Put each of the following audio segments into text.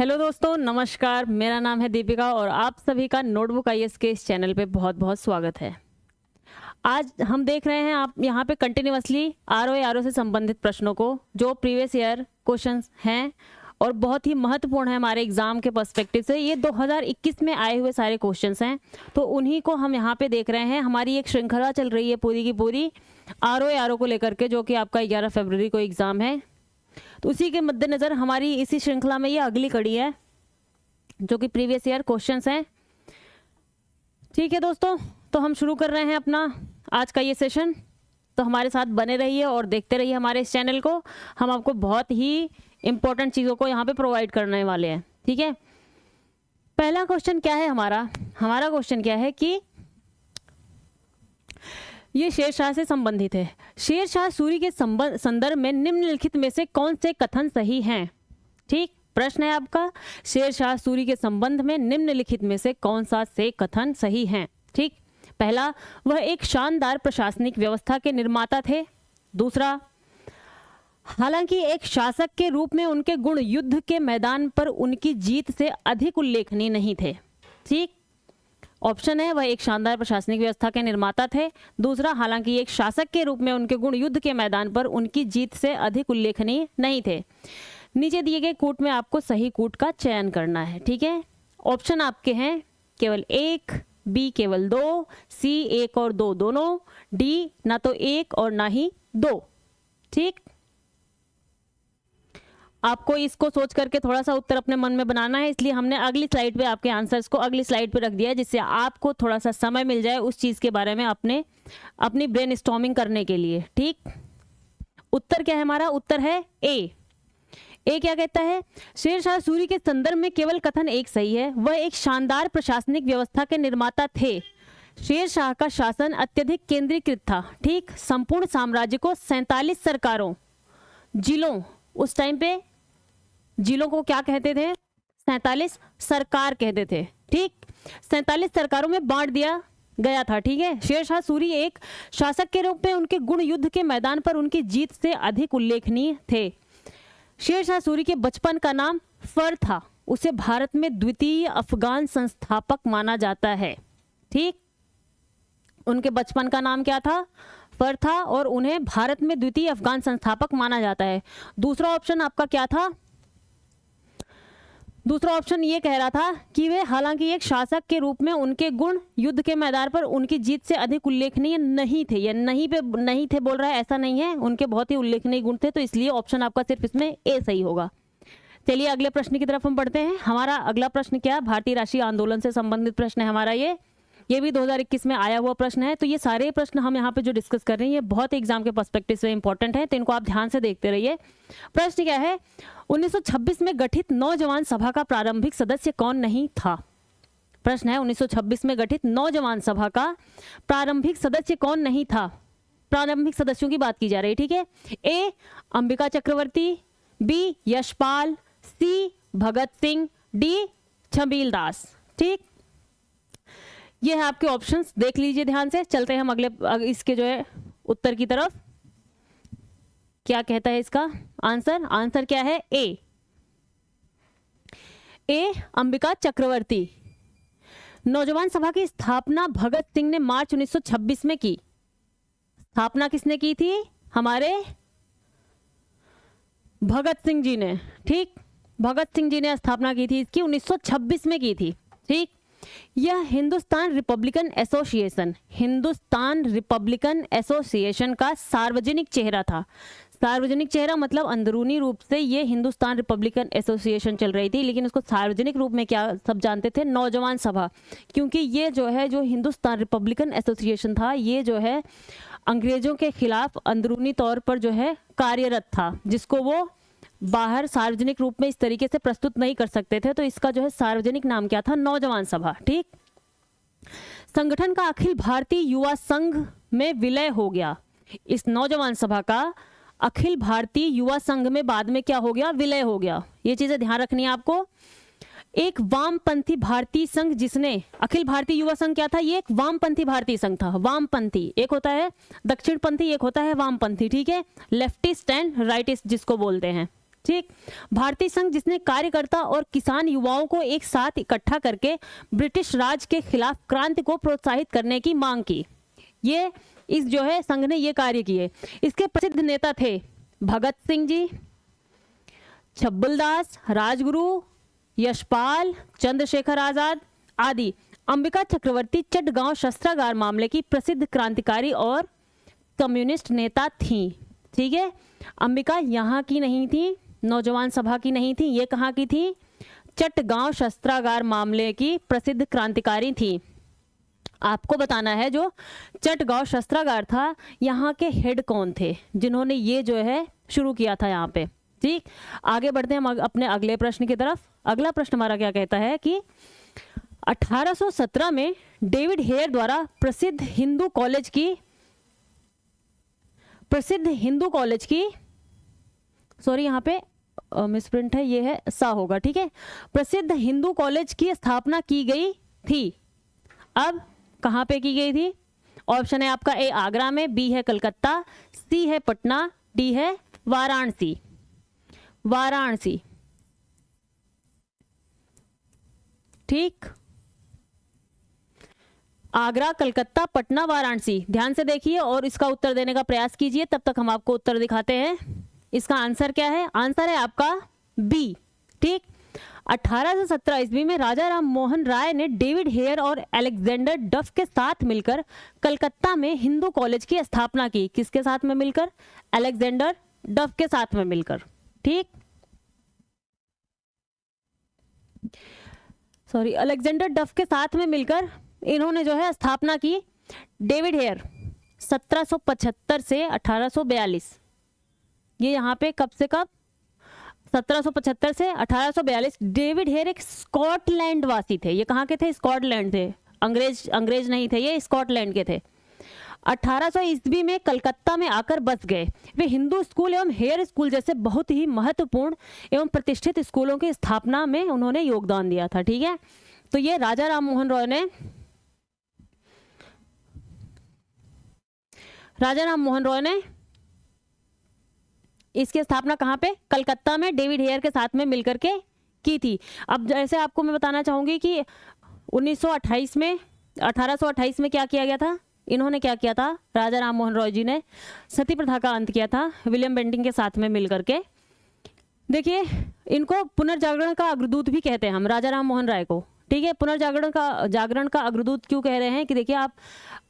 Hello दोस्तों, नमस्कार। मेरा नाम है दीपिका और आप सभी का नोटबुक आईएएस के इस चैनल पे बहुत बहुत स्वागत है। आज हम देख रहे हैं आप यहाँ पे कंटिन्यूअसली आरओ से संबंधित प्रश्नों को, जो प्रीवियस ईयर क्वेश्चंस हैं और बहुत ही महत्वपूर्ण है हमारे एग्जाम के पर्सपेक्टिव से। ये 2021 में आए हुए सारे क्वेश्चंस हैं, तो उन्हीं को हम यहाँ पे देख रहे हैं। हमारी एक श्रृंखला चल रही है पूरी की पूरी आरओ को लेकर के, जो कि आपका 11 फरवरी को एग्ज़ाम है। तो उसी के मद्देनज़र हमारी इसी श्रृंखला में ये अगली कड़ी है, जो कि प्रीवियस ईयर क्वेश्चंस हैं। ठीक है दोस्तों, तो हम शुरू कर रहे हैं अपना आज का ये सेशन। तो हमारे साथ बने रहिए और देखते रहिए हमारे इस चैनल को। हम आपको बहुत ही इंपॉर्टेंट चीज़ों को यहाँ पे प्रोवाइड करने वाले हैं। ठीक है, पहला क्वेश्चन क्या है हमारा क्वेश्चन क्या है कि ये शेरशाह से संबंधित है। शेरशाह सूरी के संदर्भ में निम्नलिखित में से कौन से कथन सही हैं? ठीक, प्रश्न है आपका, शेरशाह सूरी के संबंध में निम्नलिखित में से कौन सा से कथन सही हैं? ठीक, पहला, वह एक शानदार प्रशासनिक व्यवस्था के निर्माता थे। दूसरा, हालांकि एक शासक के रूप में उनके गुण युद्ध के मैदान पर उनकी जीत से अधिक उल्लेखनीय नहीं थे। ठीक, ऑप्शन है वह एक शानदार प्रशासनिक व्यवस्था के निर्माता थे। दूसरा, हालांकि एक शासक के रूप में उनके गुण युद्ध के मैदान पर उनकी जीत से अधिक उल्लेखनीय नहीं थे। नीचे दिए गए कूट में आपको सही कूट का चयन करना है। ठीक है, ऑप्शन आपके हैं केवल 1, बी केवल 2, सी 1 और 2 दोनों, डी ना तो 1 और ना ही 2। ठीक, आपको इसको सोच करके थोड़ा सा उत्तर अपने मन में बनाना है, इसलिए हमने अगली स्लाइड पे आपके आंसर्स को अगली स्लाइड पे रख दिया है, जिससे आपको थोड़ा सा समय मिल जाए उस चीज़ के बारे में अपनी ब्रेनस्टॉर्मिंग करने के लिए। ठीक, उत्तर क्या है हमारा? उत्तर है ए क्या कहता है? शेरशाह सूरी के संदर्भ में केवल कथन एक सही है। वह एक शानदार प्रशासनिक व्यवस्था के निर्माता थे। शेरशाह का शासन अत्यधिक केंद्रीकृत था। ठीक, संपूर्ण साम्राज्य को 47 सरकारों, जिलों, उस टाइम पे जिलों को क्या कहते थे? 47 सरकार कहते थे। ठीक, 47 सरकारों में बांट दिया गया था। ठीक है, शेरशाह सूरी एक शासक के रूप में उनके गुण युद्ध के मैदान पर उनकी जीत से अधिक उल्लेखनीय थे। शेरशाह सूरी के बचपन का नाम फर था। उसे भारत में द्वितीय अफगान संस्थापक माना जाता है। ठीक, उनके बचपन का नाम क्या था? फर था और उन्हें भारत में द्वितीय अफगान संस्थापक माना जाता है। दूसरा ऑप्शन आपका क्या था? दूसरा ऑप्शन ये कह रहा था कि वे हालांकि एक शासक के रूप में उनके गुण युद्ध के मैदान पर उनकी जीत से अधिक उल्लेखनीय नहीं थे, या नहीं थे बोल रहा है, ऐसा नहीं है, उनके बहुत ही उल्लेखनीय गुण थे। तो इसलिए ऑप्शन आपका सिर्फ इसमें ए सही होगा। चलिए अगले प्रश्न की तरफ हम बढ़ते हैं। हमारा अगला प्रश्न क्या? भारतीय राष्ट्रीय आंदोलन से संबंधित प्रश्न है हमारा। ये भी 2021 में आया हुआ प्रश्न है। तो ये सारे प्रश्न हम यहाँ पे जो डिस्कस कर रहे हैं, ये बहुत एग्जाम के पर्सपेक्टिव से इंपॉर्टेंट है, तो इनको आप ध्यान से देखते रहिए। प्रश्न क्या है? 1926 में गठित नौजवान सभा का प्रारंभिक सदस्य कौन नहीं था? प्रश्न है, 1926 में गठित नौजवान सभा का प्रारंभिक सदस्य कौन नहीं था? प्रारंभिक सदस्यों की बात की जा रही है। ठीक है, ए अंबिका चक्रवर्ती, बी यशपाल, सी भगत सिंह, डी छबील दास। ठीक, ये है आपके ऑप्शंस, देख लीजिए ध्यान से। चलते हैं हम अगले इसके जो है उत्तर की तरफ। क्या कहता है इसका आंसर? आंसर क्या है? ए अंबिका चक्रवर्ती। नौजवान सभा की स्थापना भगत सिंह ने मार्च 1926 में की। स्थापना किसने की थी? हमारे भगत सिंह जी ने। ठीक, भगत सिंह जी ने स्थापना की थी इसकी, 1926 में की थी। ठीक, यह हिंदुस्तान रिपब्लिकन एसोसिएशन का सार्वजनिक चेहरा था। सार्वजनिक चेहरा मतलब अंदरूनी रूप से ये हिंदुस्तान रिपब्लिकन एसोसिएशन चल रही थी, लेकिन उसको सार्वजनिक रूप में क्या सब जानते थे? नौजवान सभा। क्योंकि ये जो हिंदुस्तान रिपब्लिकन एसोसिएशन था, ये जो है अंग्रेजों के खिलाफ अंदरूनी तौर पर जो है कार्यरत था, जिसको वो बाहर सार्वजनिक रूप में इस तरीके से प्रस्तुत नहीं कर सकते थे। तो इसका जो है सार्वजनिक नाम क्या था? नौजवान सभा। ठीक, संगठन का अखिल भारतीय युवा संघ में विलय हो गया। इस नौजवान सभा का अखिल भारतीय युवा संघ में बाद में क्या हो गया? विलय हो गया। ये चीजें ध्यान रखनी है आपको। एक वामपंथी भारतीय संघ, जिसने अखिल भारतीय युवा संघ क्या था? ये एक वामपंथी भारतीय संघ था। वामपंथी, एक होता है दक्षिणपंथी, एक होता है वामपंथी। ठीक है, लेफ्टिस्ट एंड राइटिस्ट जिसको बोलते हैं। ठीक। भारतीय संघ जिसने कार्यकर्ता और किसान युवाओं को एक साथ इकट्ठा करके ब्रिटिश राज के खिलाफ क्रांति को प्रोत्साहित करने की मांग की। ये इस जो है संघ ने ये कार्य किए। इसके प्रसिद्ध नेता थे भगत सिंह जी, छब्बुलदास, राजगुरु, यशपाल, चंद्रशेखर आजाद आदि। अंबिका चक्रवर्ती चटगांव शस्त्रागार मामले की प्रसिद्ध क्रांतिकारी और कम्युनिस्ट नेता थीं। ठीक है, अंबिका यहाँ की नहीं थी, नौजवान सभा की नहीं थी, ये कहाँ की थी? चटगांव शस्त्रागार मामले की प्रसिद्ध क्रांतिकारी थी। आपको बताना है जो चटगांव शस्त्रागार था, यहाँ के हेड कौन थे जिन्होंने ये जो है शुरू किया था यहाँ पे। ठीक, आगे बढ़ते हैं हम अपने अगले प्रश्न की तरफ। अगला प्रश्न हमारा क्या कहता है कि 1817 में डेविड हेयर द्वारा प्रसिद्ध हिंदू कॉलेज की सॉरी यहाँ पे मिसप्रिंट है, ये है सा होगा। ठीक है, प्रसिद्ध हिंदू कॉलेज की स्थापना की गई थी। अब कहाँ पे की गई थी? ऑप्शन है आपका ए आगरा में, बी है कलकत्ता, सी है पटना, डी है वाराणसी। वाराणसी। ठीक, आगरा, कलकत्ता, पटना, वाराणसी। ध्यान से देखिए और इसका उत्तर देने का प्रयास कीजिए, तब तक हम आपको उत्तर दिखाते हैं। इसका आंसर क्या है? आंसर है आपका बी। ठीक, 1817 ईस्वी में राजा राम मोहन राय ने डेविड हेयर और अलेक्जेंडर डफ के साथ मिलकर कलकत्ता में हिंदू कॉलेज की स्थापना की। किसके साथ में मिलकर? अलेक्जेंडर डफ के साथ में मिलकर। ठीक, सॉरी, अलेक्जेंडर डफ के साथ में मिलकर इन्होंने जो है स्थापना की। डेविड हेयर 1775 से 1842, ये यहाँ पे कब से कब? 1775 से 1842। डेविड हेयर एक स्कॉटलैंड वासी थे। ये कहाँ के थे? स्कॉटलैंड थे। अंग्रेज नहीं थे, ये स्कॉटलैंड के थे। 1800 ईस्वी में कलकत्ता में आकर बस गए। वे हिंदू स्कूल एवं हेयर स्कूल जैसे बहुत ही महत्वपूर्ण एवं प्रतिष्ठित स्कूलों की स्थापना में उन्होंने योगदान दिया था। ठीक है, तो ये राजा राम मोहन रॉय ने इसकी स्थापना कहाँ पे? कलकत्ता में डेविड हेयर के साथ में मिलकर के की थी। अब जैसे आपको मैं बताना चाहूंगी कि 1828 में क्या किया गया था? इन्होंने क्या किया था? राजा राम मोहन रॉय जी ने सती प्रथा का अंत किया था विलियम बेंटिंग के साथ में मिलकर के। देखिए, इनको पुनर्जागरण का अग्रदूत भी कहते हैं हम, राजा राम मोहन राय को। ठीक है, जागरण का अग्रदूत क्यों कह रहे हैं कि देखिए आप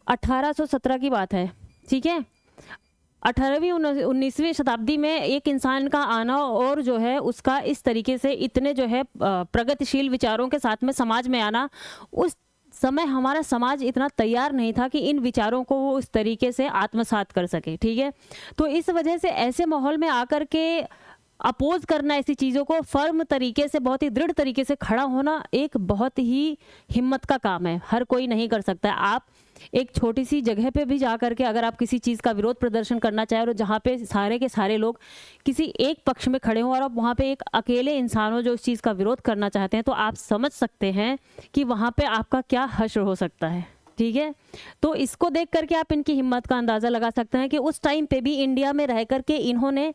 1817 की बात है। ठीक है, 18वीं 19वीं शताब्दी में एक इंसान का आना और जो है उसका इस तरीके से इतने जो है प्रगतिशील विचारों के साथ में समाज में आना, उस समय हमारा समाज इतना तैयार नहीं था कि इन विचारों को वो उस तरीके से आत्मसात कर सके। ठीक है, तो इस वजह से ऐसे माहौल में आकर के अपोज करना, ऐसी चीज़ों को फर्म तरीके से, बहुत ही दृढ़ तरीके से खड़ा होना एक बहुत ही हिम्मत का काम है। हर कोई नहीं कर सकता है। आप एक छोटी सी जगह पे भी जा करके अगर आप किसी चीज़ का विरोध प्रदर्शन करना चाहे और जहाँ पे सारे के सारे लोग किसी एक पक्ष में खड़े हों और आप वहाँ पे एक अकेले इंसान हो जो उस चीज़ का विरोध करना चाहते हैं, तो आप समझ सकते हैं कि वहाँ पे आपका क्या हश्र हो सकता है। ठीक है, तो इसको देख करके आप इनकी हिम्मत का अंदाज़ा लगा सकते हैं कि उस टाइम पे भी इंडिया में रह करके इन्होंने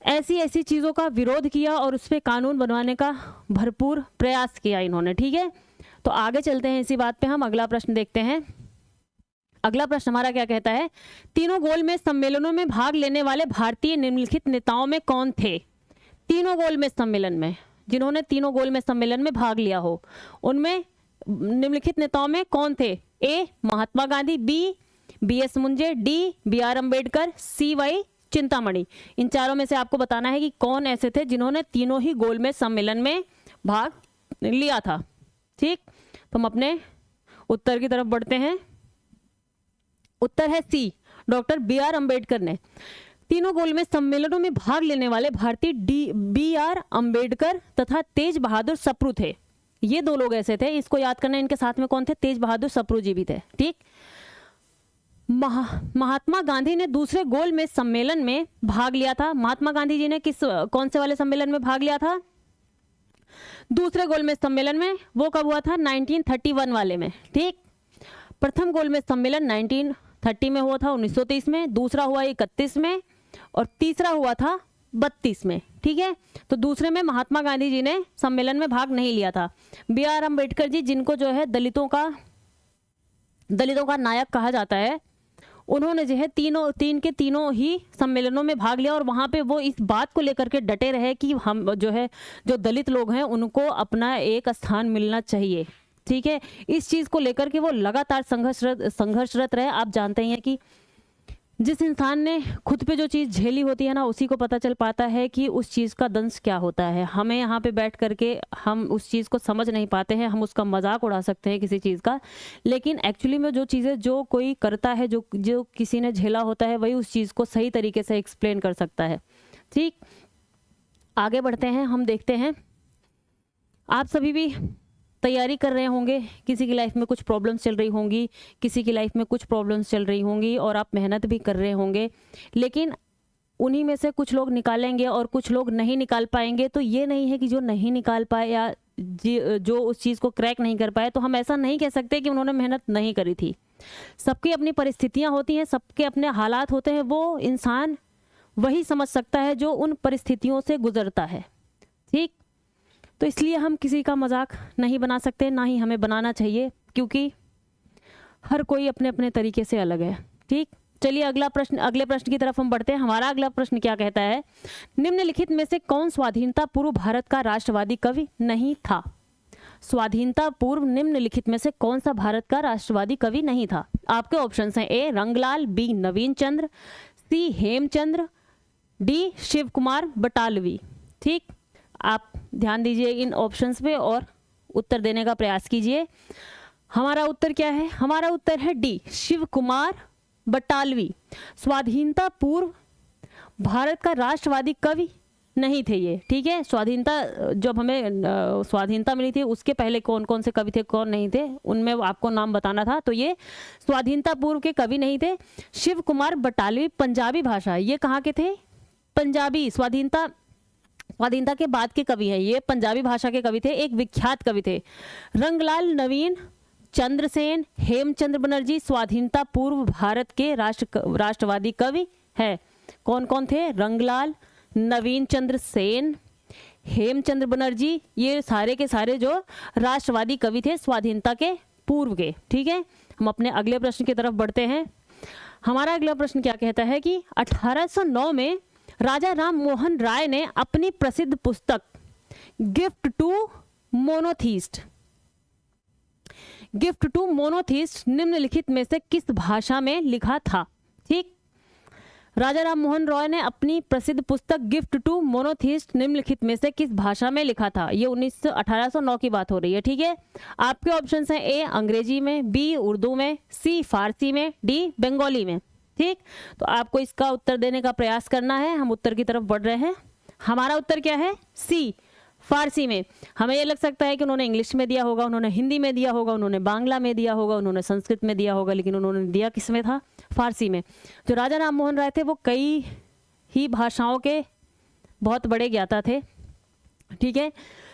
ऐसी चीज़ों का विरोध किया और उस पर कानून बनवाने का भरपूर प्रयास किया इन्होंने। ठीक है, तो आगे चलते हैं इसी बात पे हम। अगला प्रश्न देखते हैं। अगला प्रश्न हमारा क्या कहता है? तीनों गोलमेज सम्मेलनों में भाग लेने वाले भारतीय निम्नलिखित नेताओं में कौन थे? तीनों गोलमेज सम्मेलन में, जिन्होंने तीनों गोलमेज सम्मेलन में भाग लिया हो, उनमें निम्नलिखित नेताओं में कौन थे? A Mahatma Gandhi, B BS Munje, D BR Ambedkar, CY Chintamani. इन चारों में से आपको बताना है कि कौन ऐसे थे जिन्होंने तीनों ही गोलमेज सम्मेलन में भाग लिया था। ठीक, तो हम अपने उत्तर की तरफ बढ़ते हैं। उत्तर है सी, डॉक्टर BR अम्बेडकर ने। तीनों गोलमेज सम्मेलनों में भाग लेने वाले भारतीय BR अम्बेडकर तथा तेज बहादुर सप्रू थे। ये दो लोग ऐसे थे, इसको याद करना। इनके साथ में कौन थे? तेज बहादुर सप्रू जी भी थे। ठीक, महात्मा गांधी ने दूसरे गोलमेज सम्मेलन में भाग लिया था। महात्मा गांधी जी ने कौन से वाले सम्मेलन में भाग लिया था? दूसरे गोलमेज सम्मेलन में। वो कब हुआ था? 1931 वाले में। ठीक, प्रथम गोलमेज सम्मेलन 1930 में हुआ था, 1930 में। दूसरा हुआ 31 में और तीसरा हुआ था 1932 में, ठीक है। तो दूसरे में महात्मा गांधी जी ने सम्मेलन में भाग नहीं लिया था। बी आर अम्बेडकर जी, जिनको जो है दलितों का नायक कहा जाता है, उन्होंने जो है तीनों ही सम्मेलनों में भाग लिया और वहाँ पे वो इस बात को लेकर के डटे रहे कि हम जो दलित लोग हैं उनको अपना एक स्थान मिलना चाहिए, ठीक है। इस चीज़ को लेकर के वो लगातार संघर्षरत रहे। आप जानते हैं कि जिस इंसान ने खुद पे जो चीज़ झेली होती है ना, उसी को पता चल पाता है कि उस चीज़ का दंश क्या होता है। हमें यहाँ पे बैठ करके हम उस चीज़ को समझ नहीं पाते हैं, हम उसका मजाक उड़ा सकते हैं किसी चीज़ का, लेकिन एक्चुअली में जो चीज़ें जो कोई करता है, जो किसी ने झेला होता है, वही उस चीज़ को सही तरीके से एक्सप्लेन कर सकता है। ठीक, आगे बढ़ते हैं, हम देखते हैं। आप सभी भी तैयारी कर रहे होंगे, किसी की लाइफ में कुछ प्रॉब्लम्स चल रही होंगी, किसी की लाइफ में कुछ प्रॉब्लम्स चल रही होंगी और आप मेहनत भी कर रहे होंगे, लेकिन उन्हीं में से कुछ लोग निकालेंगे और कुछ लोग नहीं निकाल पाएंगे। तो ये नहीं है कि जो नहीं निकाल पाए या जो उस चीज़ को क्रैक नहीं कर पाए, तो हम ऐसा नहीं कह सकते कि उन्होंने मेहनत नहीं करी थी। सबकी अपनी परिस्थितियाँ होती हैं, सबके अपने हालात होते हैं, वो इंसान वही समझ सकता है जो उन परिस्थितियों से गुजरता है। ठीक, तो इसलिए हम किसी का मजाक नहीं बना सकते, ना ही हमें बनाना चाहिए, क्योंकि हर कोई अपने अपने तरीके से अलग है। ठीक, चलिए अगले प्रश्न की तरफ हम बढ़ते हैं। हमारा अगला प्रश्न क्या कहता है, निम्नलिखित में से कौन स्वाधीनता पूर्व भारत का राष्ट्रवादी कवि नहीं था? स्वाधीनता पूर्व निम्नलिखित में से कौन सा भारत का राष्ट्रवादी कवि नहीं था? आपके ऑप्शन हैं ए रंगलाल, बी नवीन चंद्र, सी हेमचंद्र, डी शिव कुमार बटालवी। ठीक, आप ध्यान दीजिए इन ऑप्शंस पे और उत्तर देने का प्रयास कीजिए। हमारा उत्तर क्या है? हमारा उत्तर है डी शिव कुमार बटालवी। स्वाधीनता पूर्व भारत का राष्ट्रवादी कवि नहीं थे ये, ठीक है। स्वाधीनता, जब हमें स्वाधीनता मिली थी उसके पहले कौन कौन से कवि थे, कौन नहीं थे, उनमें आपको नाम बताना था। तो ये स्वाधीनता पूर्व के कवि नहीं थे। शिव कुमार बटालवी पंजाबी भाषा, ये कहाँ के थे? पंजाबी, स्वाधीनता के बाद के कवि हैं, ये पंजाबी भाषा के कवि थे, एक विख्यात कवि थे। रंगलाल, नवीन चंद्रसेन, हेमचंद्र बनर्जी स्वाधीनता पूर्व भारत के राष्ट्रवादी कवि है। कौन कौन थे? रंगलाल, नवीन चंद्र सेन, हेमचंद्र बनर्जी, ये सारे के सारे जो राष्ट्रवादी कवि थे स्वाधीनता के पूर्व के। ठीक है, हम अपने अगले प्रश्न की तरफ बढ़ते हैं। हमारा अगला प्रश्न क्या कहता है कि 1809 में राजा राम मोहन राय ने अपनी प्रसिद्ध पुस्तक गिफ्ट टू मोनोथीस्ट निम्नलिखित में से किस भाषा में लिखा था? ठीक, राजा राम मोहन रॉय ने अपनी प्रसिद्ध पुस्तक गिफ्ट टू मोनोथीस्ट निम्नलिखित में से किस भाषा में लिखा था? ये 1809 की बात हो रही है, ठीक है। आपके ऑप्शन हैं ए अंग्रेजी में, बी उर्दू में, सी फारसी में, डी बंगाली में। ठीक, तो आपको इसका उत्तर देने का प्रयास करना है। हम उत्तर की तरफ बढ़ रहे हैं। हमारा उत्तर क्या है? सी फारसी में। हमें ये लग सकता है कि उन्होंने इंग्लिश में दिया होगा, उन्होंने हिंदी में दिया होगा, उन्होंने बांग्ला में दिया होगा, उन्होंने संस्कृत में दिया होगा, लेकिन उन्होंने दिया किस में था? फारसी में। जो राजा राम मोहन राय थे वो कई ही भाषाओं के बहुत बड़े ज्ञाता थे, ठीक है।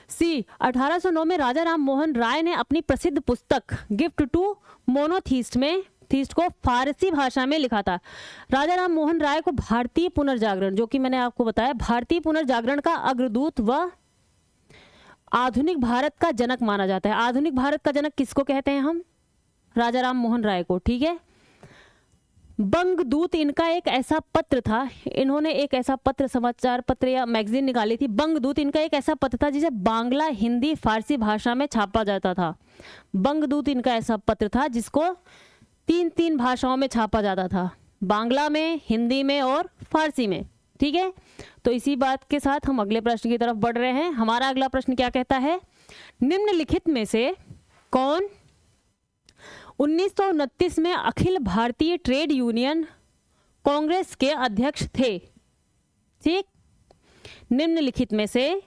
सी 1809 में राजा राम मोहन राय ने अपनी प्रसिद्ध पुस्तक गिफ्ट टू मोनोथीस्ट को फारसी भाषा में लिखा था। राजा राम मोहन राय को भारतीय पुनर्जागरण, जो कि मैंने आपको बताया, भारतीय पुनर्जागरण का अग्रदूत व आधुनिक भारत का जनक माना जाता है। आधुनिक भारत का जनक किसको कहते हैं हम? राजा राम मोहन राय को, ठीक है। बंगदूत इनका एक ऐसा पत्र था, इन्होंने एक ऐसा पत्र, समाचार पत्र या मैगजीन निकाली थी। बंगदूत इनका एक ऐसा पत्र था जिसे बांग्ला, हिंदी, फारसी भाषा में छापा जाता था। बंगदूत इनका ऐसा पत्र था जिसको 3 भाषाओं में छापा जाता था, बांग्ला में, हिंदी में और फारसी में, ठीक है। तो इसी बात के साथ हम अगले प्रश्न की तरफ बढ़ रहे हैं। हमारा अगला प्रश्न क्या कहता है, निम्नलिखित में से कौन 1929 में अखिल भारतीय ट्रेड यूनियन कांग्रेस के अध्यक्ष थे? ठीक, निम्नलिखित में से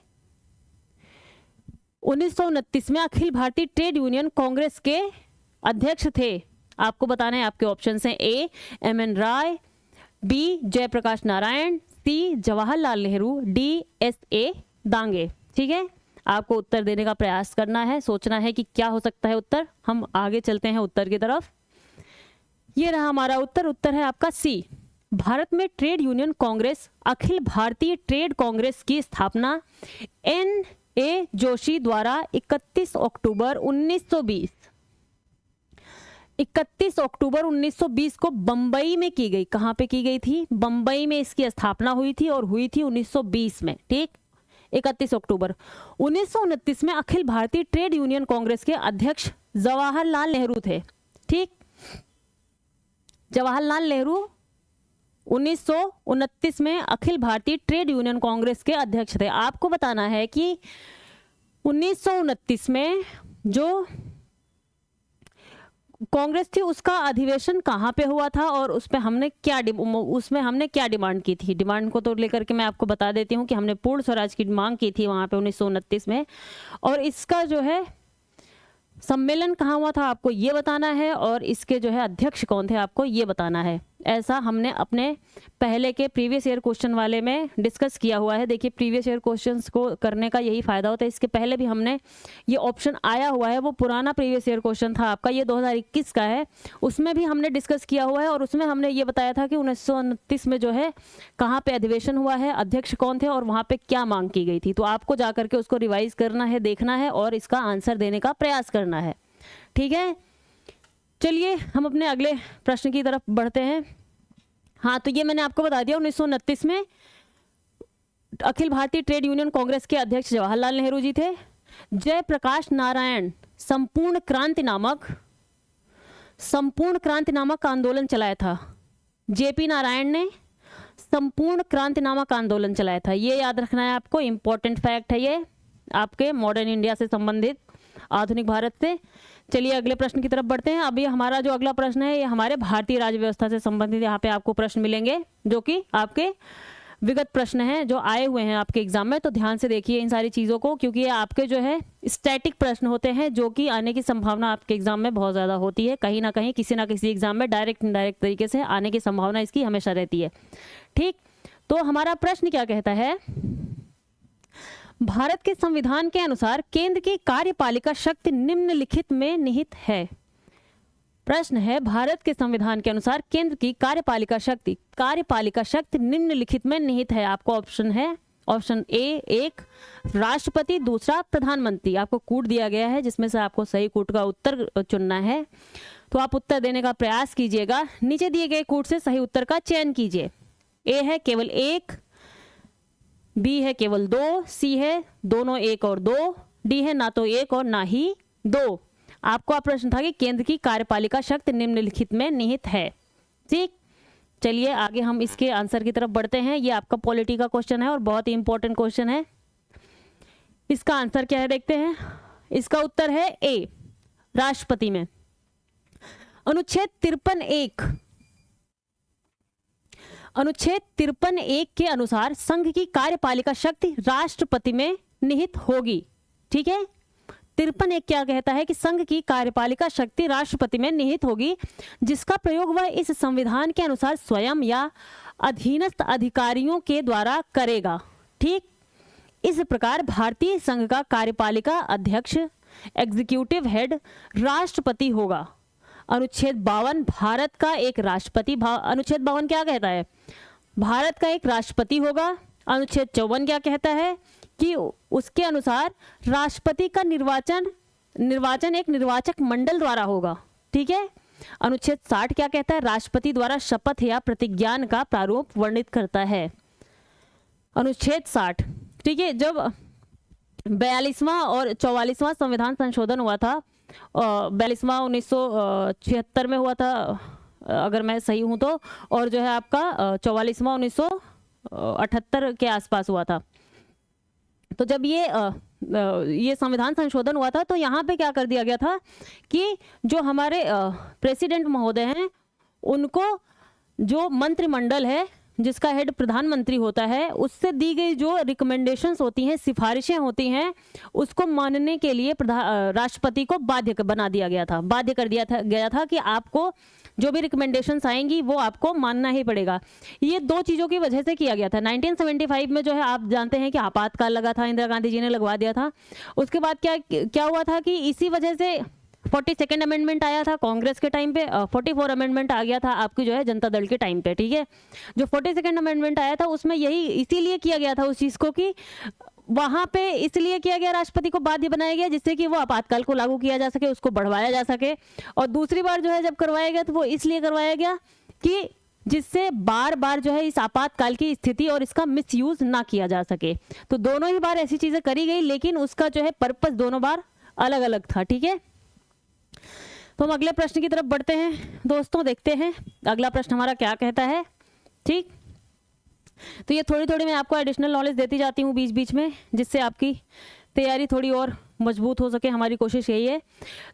1929 में अखिल भारतीय ट्रेड यूनियन कांग्रेस के अध्यक्ष थे। आपको बताना है, आपके ऑप्शन हैं ए एम.एन. राय, बी जयप्रकाश नारायण, सी जवाहरलाल नेहरू, डी एस.ए. दांगे। ठीक है, आपको उत्तर देने का प्रयास करना है, सोचना है कि क्या हो सकता है उत्तर। हम आगे चलते हैं उत्तर की तरफ। ये रहा हमारा उत्तर। उत्तर है आपका सी भारत में trade union Congress Akhil Bharatiya trade Congress की स्थापना N.A. जोशी द्वारा 31 अक्टूबर 1920 को बंबई में की गई। कहाँ पे की गई थी? बंबई में इसकी स्थापना हुई थी और हुई थी 1920 में, ठीक, 31 अक्टूबर 1929 में अखिल भारतीय ट्रेड यूनियन कांग्रेस के अध्यक्ष जवाहरलाल नेहरू थे, ठीक। जवाहरलाल नेहरू 1929 में अखिल भारतीय ट्रेड यूनियन कांग्रेस के अध्यक्ष थे। आपको बताना है कि 1929 में जो कांग्रेस थी उसका अधिवेशन कहाँ पे हुआ था और उसमें हमने क्या डिमांड की थी। डिमांड को तो लेकर के मैं आपको बता देती हूँ कि हमने पूर्ण स्वराज की मांग की थी वहाँ पे 1929 में, और इसका जो है सम्मेलन कहाँ हुआ था आपको ये बताना है, और इसके जो है अध्यक्ष कौन थे आपको ये बताना है। ऐसा हमने अपने पहले के प्रीवियस ईयर क्वेश्चन वाले में डिस्कस किया हुआ है। देखिए प्रीवियस ईयर क्वेश्चंस को करने का यही फायदा होता है। इसके पहले भी हमने ये ऑप्शन आया हुआ है, वो पुराना प्रीवियस ईयर क्वेश्चन था आपका, ये 2021 का है, उसमें भी हमने डिस्कस किया हुआ है, और उसमें हमने ये बताया था कि 1929 में जो है कहाँ पे अधिवेशन हुआ है, अध्यक्ष कौन थे और वहाँ पे क्या मांग की गई थी। तो आपको जा करके उसको रिवाइज करना है, देखना है और इसका आंसर देने का प्रयास करना है, ठीक है। चलिए हम अपने अगले प्रश्न की तरफ बढ़ते हैं। हाँ, तो ये मैंने आपको बता दिया 1929 में अखिल भारतीय ट्रेड यूनियन कांग्रेस के अध्यक्ष जवाहरलाल नेहरू जी थे। जयप्रकाश नारायण संपूर्ण क्रांति नामक आंदोलन चलाया था। जेपी नारायण ने संपूर्ण क्रांति नामक आंदोलन चलाया था। ये याद रखना है आपको, इंपॉर्टेंट फैक्ट है ये आपके मॉडर्न इंडिया से संबंधित, आधुनिक भारत से। चलिए अगले प्रश्न की तरफ बढ़ते हैं। अभी हमारा जो अगला प्रश्न है ये हमारे भारतीय राज्य व्यवस्था से संबंधित यहाँ पे आपको प्रश्न मिलेंगे, जो कि आपके विगत प्रश्न हैं जो आए हुए हैं आपके एग्जाम में। तो ध्यान से देखिए इन सारी चीज़ों को, क्योंकि ये आपके जो है स्टैटिक प्रश्न होते हैं, जो कि आने की संभावना आपके एग्जाम में बहुत ज़्यादा होती है। कहीं ना कहीं किसी ना किसी एग्जाम में डायरेक्ट इनडायरेक्ट तरीके से आने की संभावना इसकी हमेशा रहती है, ठीक। तो हमारा प्रश्न क्या कहता है? भारत के संविधान के अनुसार केंद्र की कार्यपालिका शक्ति निम्नलिखित में निहित है। प्रश्न है, भारत के संविधान के अनुसार केंद्र की कार्यपालिका शक्ति निम्नलिखित में निहित है। आपको ऑप्शन है, ऑप्शन ए 1 राष्ट्रपति, दूसरा प्रधानमंत्री। आपको कूट दिया गया है जिसमें से आपको सही कूट का उत्तर चुनना है, तो आप उत्तर देने का प्रयास कीजिएगा। नीचे दिए गए कूट से सही उत्तर का चयन कीजिए। ए है केवल 1, बी है केवल 2, सी है दोनों 1 और 2, डी है ना तो 1 और ना ही 2। आपका प्रश्न था कि केंद्र की कार्यपालिका शक्ति निम्नलिखित में निहित है, ठीक। चलिए आगे हम इसके आंसर की तरफ बढ़ते हैं। ये आपका पॉलिटी का क्वेश्चन है और बहुत ही इंपॉर्टेंट क्वेश्चन है। इसका आंसर क्या है देखते हैं। इसका उत्तर है ए, राष्ट्रपति में। अनुच्छेद 53(1) के अनुसार संघ की कार्यपालिका शक्ति राष्ट्रपति में निहित होगी, ठीक है। 53(1) क्या कहता है कि संघ की कार्यपालिका शक्ति राष्ट्रपति में निहित होगी, जिसका प्रयोग वह इस संविधान के अनुसार स्वयं या अधीनस्थ अधिकारियों के द्वारा करेगा, ठीक। इस प्रकार भारतीय संघ का कार्यपालिका अध्यक्ष एग्जीक्यूटिव हेड राष्ट्रपति होगा। अनुच्छेद 52 भारत का एक राष्ट्रपति, अनुच्छेद 52 क्या कहता है? भारत का एक राष्ट्रपति होगा। अनुच्छेद 54 क्या कहता है कि उसके अनुसार राष्ट्रपति का निर्वाचन एक निर्वाचक मंडल द्वारा होगा, ठीक है। अनुच्छेद 60 क्या कहता है? राष्ट्रपति द्वारा शपथ या प्रतिज्ञान का प्रारूप वर्णित करता है। अनुच्छेद 60, ठीक है। जब 42वां और 44वां संविधान संशोधन हुआ था, 42वां 1976 में हुआ था अगर मैं सही हूं तो, और जो है आपका 44वां 1978 के आसपास हुआ था। तो जब ये संविधान संशोधन हुआ था तो यहाँ पे क्या कर दिया गया था कि जो हमारे प्रेसिडेंट महोदय हैं उनको जो मंत्रिमंडल है जिसका हेड प्रधानमंत्री होता है, उससे दी गई जो रिकमेंडेशंस होती हैं, सिफारिशें होती हैं, उसको मानने के लिए राष्ट्रपति को बाध्य बना दिया गया था, बाध्य कर गया था कि आपको जो भी रिकमेंडेशंस आएंगी वो आपको मानना ही पड़ेगा। ये दो चीज़ों की वजह से किया गया था। 1975 में जो है आप जानते हैं कि आपातकाल लगा था, इंदिरा गांधी जी ने लगवा दिया था। उसके बाद क्या हुआ था कि इसी वजह से 42nd अमेंडमेंट आया था कांग्रेस के टाइम पे, 44 अमेंडमेंट आ गया था आपकी जो है जनता दल के टाइम पे, ठीक है। जो 42nd अमेंडमेंट आया था उसमें यही इसीलिए किया गया था उस चीज़ को कि वहाँ पे इसलिए किया गया, राष्ट्रपति को बाध्य बनाया गया जिससे कि वो आपातकाल को लागू किया जा सके, उसको बढ़वाया जा सके। और दूसरी बार जो है जब करवाया गया तो वो इसलिए करवाया गया कि जिससे बार बार जो है इस आपातकाल की स्थिति और इसका मिसयूज ना किया जा सके। तो दोनों ही बार ऐसी चीज़ें करी गई, लेकिन उसका जो है पर्पस दोनों बार अलग अलग था, ठीक है। तो हम अगले प्रश्न की तरफ बढ़ते हैं दोस्तों, देखते हैं अगला प्रश्न हमारा क्या कहता है, ठीक। तो ये थोड़ी थोड़ी मैं आपको एडिशनल नॉलेज देती जाती हूँ बीच बीच में, जिससे आपकी तैयारी थोड़ी और मजबूत हो सके, हमारी कोशिश यही है।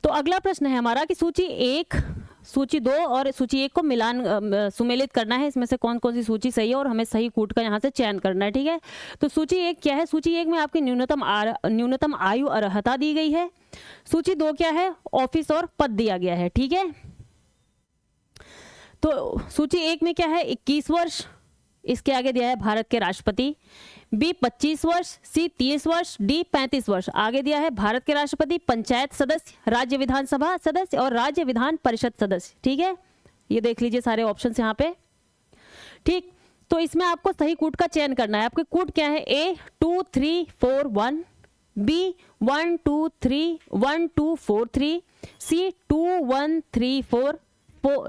तो अगला प्रश्न है हमारा कि सूची 1, सूची 2 और सूची 1 को सुमेलित करना है, इसमें से कौन कौन सी सूची सही है और हमें सही कूट का यहाँ से चयन करना है, ठीक है। तो सूची 1 क्या है? सूची 1 में आपकी न्यूनतम आयु अर्हता दी गई है। सूची 2 क्या है? ऑफिस और पद दिया गया है, ठीक है। तो सूची 1 में क्या है? 21 वर्ष, इसके आगे दिया है भारत के राष्ट्रपति। बी 25 वर्ष, सी 30 वर्ष, डी 35 वर्ष। आगे दिया है भारत के राष्ट्रपति, पंचायत सदस्य, राज्य विधानसभा सदस्य और राज्य विधान परिषद सदस्य, ठीक है। ये देख लीजिए सारे ऑप्शंस यहाँ पे, ठीक। तो इसमें आपको सही कूट का चयन करना है। आपके कूट क्या है? ए 2 3 4 1, बी 1 2 3 1 2 4 3, सी 2 1 3 4,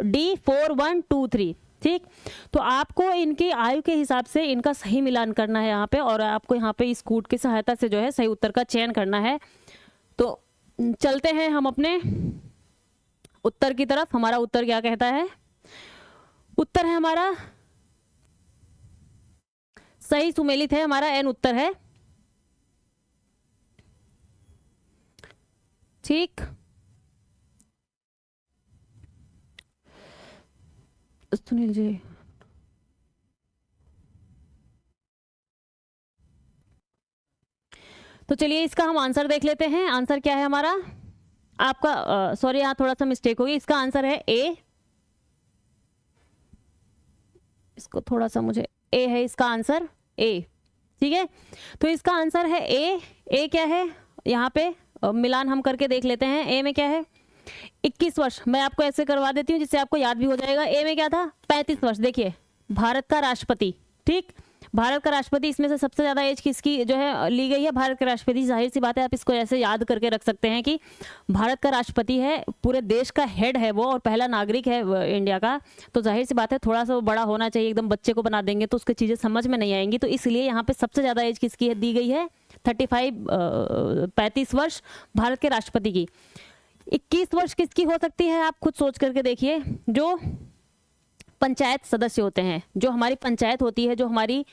डी 4 1 2 3, ठीक। तो आपको इनकी आयु के हिसाब से इनका सही मिलान करना है यहाँ पे, और आपको यहाँ पे इस कूट की सहायता से जो है सही उत्तर का चयन करना है। तो चलते हैं हम अपने उत्तर की तरफ। हमारा उत्तर क्या कहता है? उत्तर है हमारा सही सुमेलित है, हमारा एन उत्तर है, ठीक। सुनील जी, तो चलिए इसका हम आंसर देख लेते हैं। आंसर क्या है हमारा? आपका सॉरी यहाँ थोड़ा सा मिस्टेक होगी, इसका आंसर है ए। इसको थोड़ा सा मुझे, ए है इसका आंसर, ए, ठीक है। तो इसका आंसर है ए। ए क्या है यहाँ पे? मिलान हम करके देख लेते हैं। ए में क्या है? 21 वर्ष। मैं आपको ऐसे करवा देती हूँ जिससे आपको याद भी हो जाएगा। ए में क्या था? 35 वर्ष। देखिए भारत का राष्ट्रपति, ठीक, भारत का राष्ट्रपति, इसमें से सबसे ज्यादा एज किसकी जो है ली गई है? भारत के राष्ट्रपति। जाहिर सी बात है, आप इसको ऐसे याद करके रख सकते हैं कि भारत का राष्ट्रपति है, पूरे देश का हेड है वो, और पहला नागरिक है इंडिया का। तो जाहिर सी बात है थोड़ा सा वो बड़ा होना चाहिए। एकदम बच्चे को बना देंगे तो उसकी चीजें समझ में नहीं आएंगी। तो इसलिए यहाँ पे सबसे ज्यादा एज किसकी दी गई है? 35 वर्ष भारत के राष्ट्रपति की। 21 वर्ष किसकी हो सकती है? आप खुद सोच करके देखिए। जो पंचायत सदस्य होते हैं, जो हमारी पंचायत होती है, जो हमारी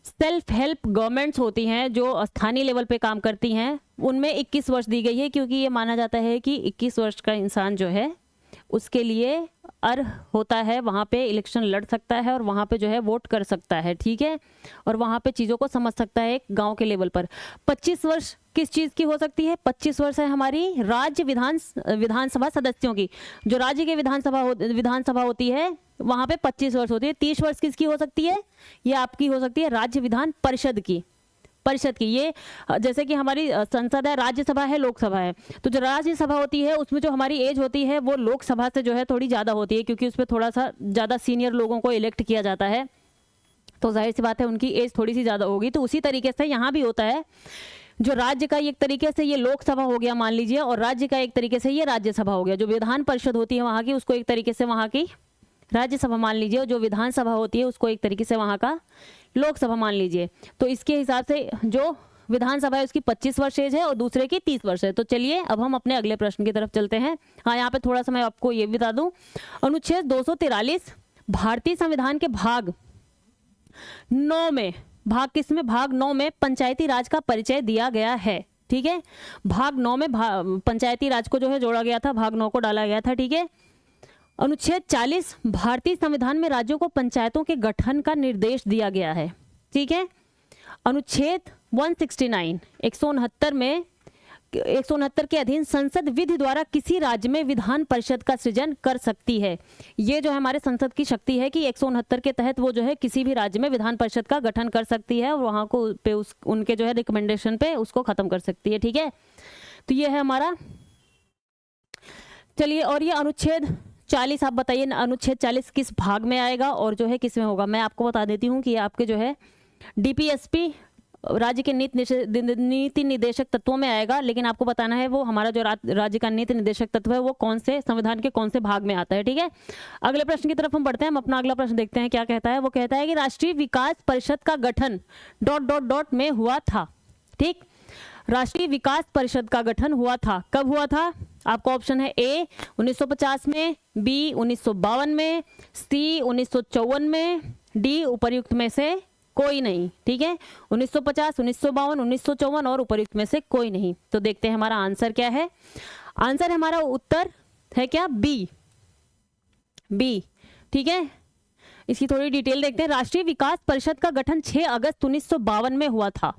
सेल्फ हेल्प गवर्नमेंट्स होती हैं, जो स्थानीय लेवल पे काम करती हैं, उनमें 21 वर्ष दी गई है, क्योंकि ये माना जाता है कि 21 वर्ष का इंसान जो है उसके लिए अर्ह होता है, वहाँ पे इलेक्शन लड़ सकता है और वहाँ पे जो है वोट कर सकता है, ठीक है, और वहाँ पे चीज़ों को समझ सकता है एक गांव के लेवल पर। 25 वर्ष किस चीज़ की हो सकती है? 25 वर्ष है हमारी राज्य विधानसभा सदस्यों की। जो राज्य के विधानसभा होती है वहाँ पे 25 वर्ष होती है। 30 वर्ष किसकी हो सकती है? ये आपकी हो सकती है राज्य विधान परिषद की। ये जैसे कि हमारी संसद है, राज्यसभा है, लोकसभा है। तो जो राज्यसभा होती है उसमें जो हमारी एज होती है वो लोकसभा से जो है थोड़ी ज़्यादा होती है, क्योंकि उसमें थोड़ा सा ज़्यादा सीनियर लोगों को इलेक्ट किया जाता है। तो जाहिर सी बात है उनकी एज थोड़ी सी ज़्यादा होगी। तो उसी तरीके से यहाँ भी होता है। जो राज्य का एक तरीके से ये लोकसभा हो गया मान लीजिए, और राज्य का एक तरीके से ये राज्यसभा हो गया। जो विधान परिषद होती है वहाँ की, उसको एक तरीके से वहाँ की राज्यसभा मान लीजिए, और जो विधानसभा होती है उसको एक तरीके से वहाँ का लोकसभा मान लीजिए। तो इसके हिसाब से जो विधानसभा है उसकी 25 वर्ष एज है और दूसरे की 30 वर्ष है। तो चलिए अब हम अपने अगले प्रश्न की तरफ चलते हैं। हाँ, यहाँ पे थोड़ा सा मैं आपको ये बता दूं, अनुच्छेद 243 भारतीय संविधान के भाग 9 में, भाग किस में? भाग 9 में पंचायती राज का परिचय दिया गया है, ठीक है। भाग 9 में पंचायती राज को जो है जोड़ा गया था, भाग 9 को डाला गया था, ठीक है। अनुच्छेद 40 भारतीय संविधान में राज्यों को पंचायतों के गठन का निर्देश दिया गया है, ठीक है। अनुच्छेद 169 169 में 169 के अधीन संसद विधि द्वारा किसी राज्य में विधान परिषद का सृजन कर सकती है। ये जो है हमारे संसद की शक्ति है कि 169 के तहत वो जो है किसी भी राज्य में विधान परिषद का गठन कर सकती है और वहाँ को पे उनके जो है रिकमेंडेशन पे उसको खत्म कर सकती है, ठीक है। तो ये है हमारा चलिए, और ये अनुच्छेद 40 आप बताइए, अनुच्छेद 40 किस भाग में आएगा और जो है किस में होगा। मैं आपको बता देती हूँ कि ये आपके जो है डीपीएसपी राज्य के नीति निदेशक तत्वों में आएगा, लेकिन आपको बताना है वो हमारा जो राज्य का नीति निदेशक तत्व है वो कौन से संविधान के कौन से भाग में आता है। ठीक है, अगले प्रश्न की तरफ हम बढ़ते हैं। हम अपना अगला प्रश्न देखते हैं क्या कहता है। वो कहता है कि राष्ट्रीय विकास परिषद का गठन ... में हुआ था। ठीक, राष्ट्रीय विकास परिषद का गठन हुआ था, कब हुआ था? आपको ऑप्शन है ए 1950 में, बी 1952 में, सी 1954 में, डी उपर्युक्त में से कोई नहीं। ठीक है, 1950, 1952, 1954 और उपर्युक्त में से कोई नहीं। तो देखते हैं हमारा आंसर क्या है। आंसर हमारा उत्तर है क्या? B, B. ठीक है, इसकी थोड़ी डिटेल देखते हैं। राष्ट्रीय विकास परिषद का गठन 6 अगस्त 1952 में हुआ था,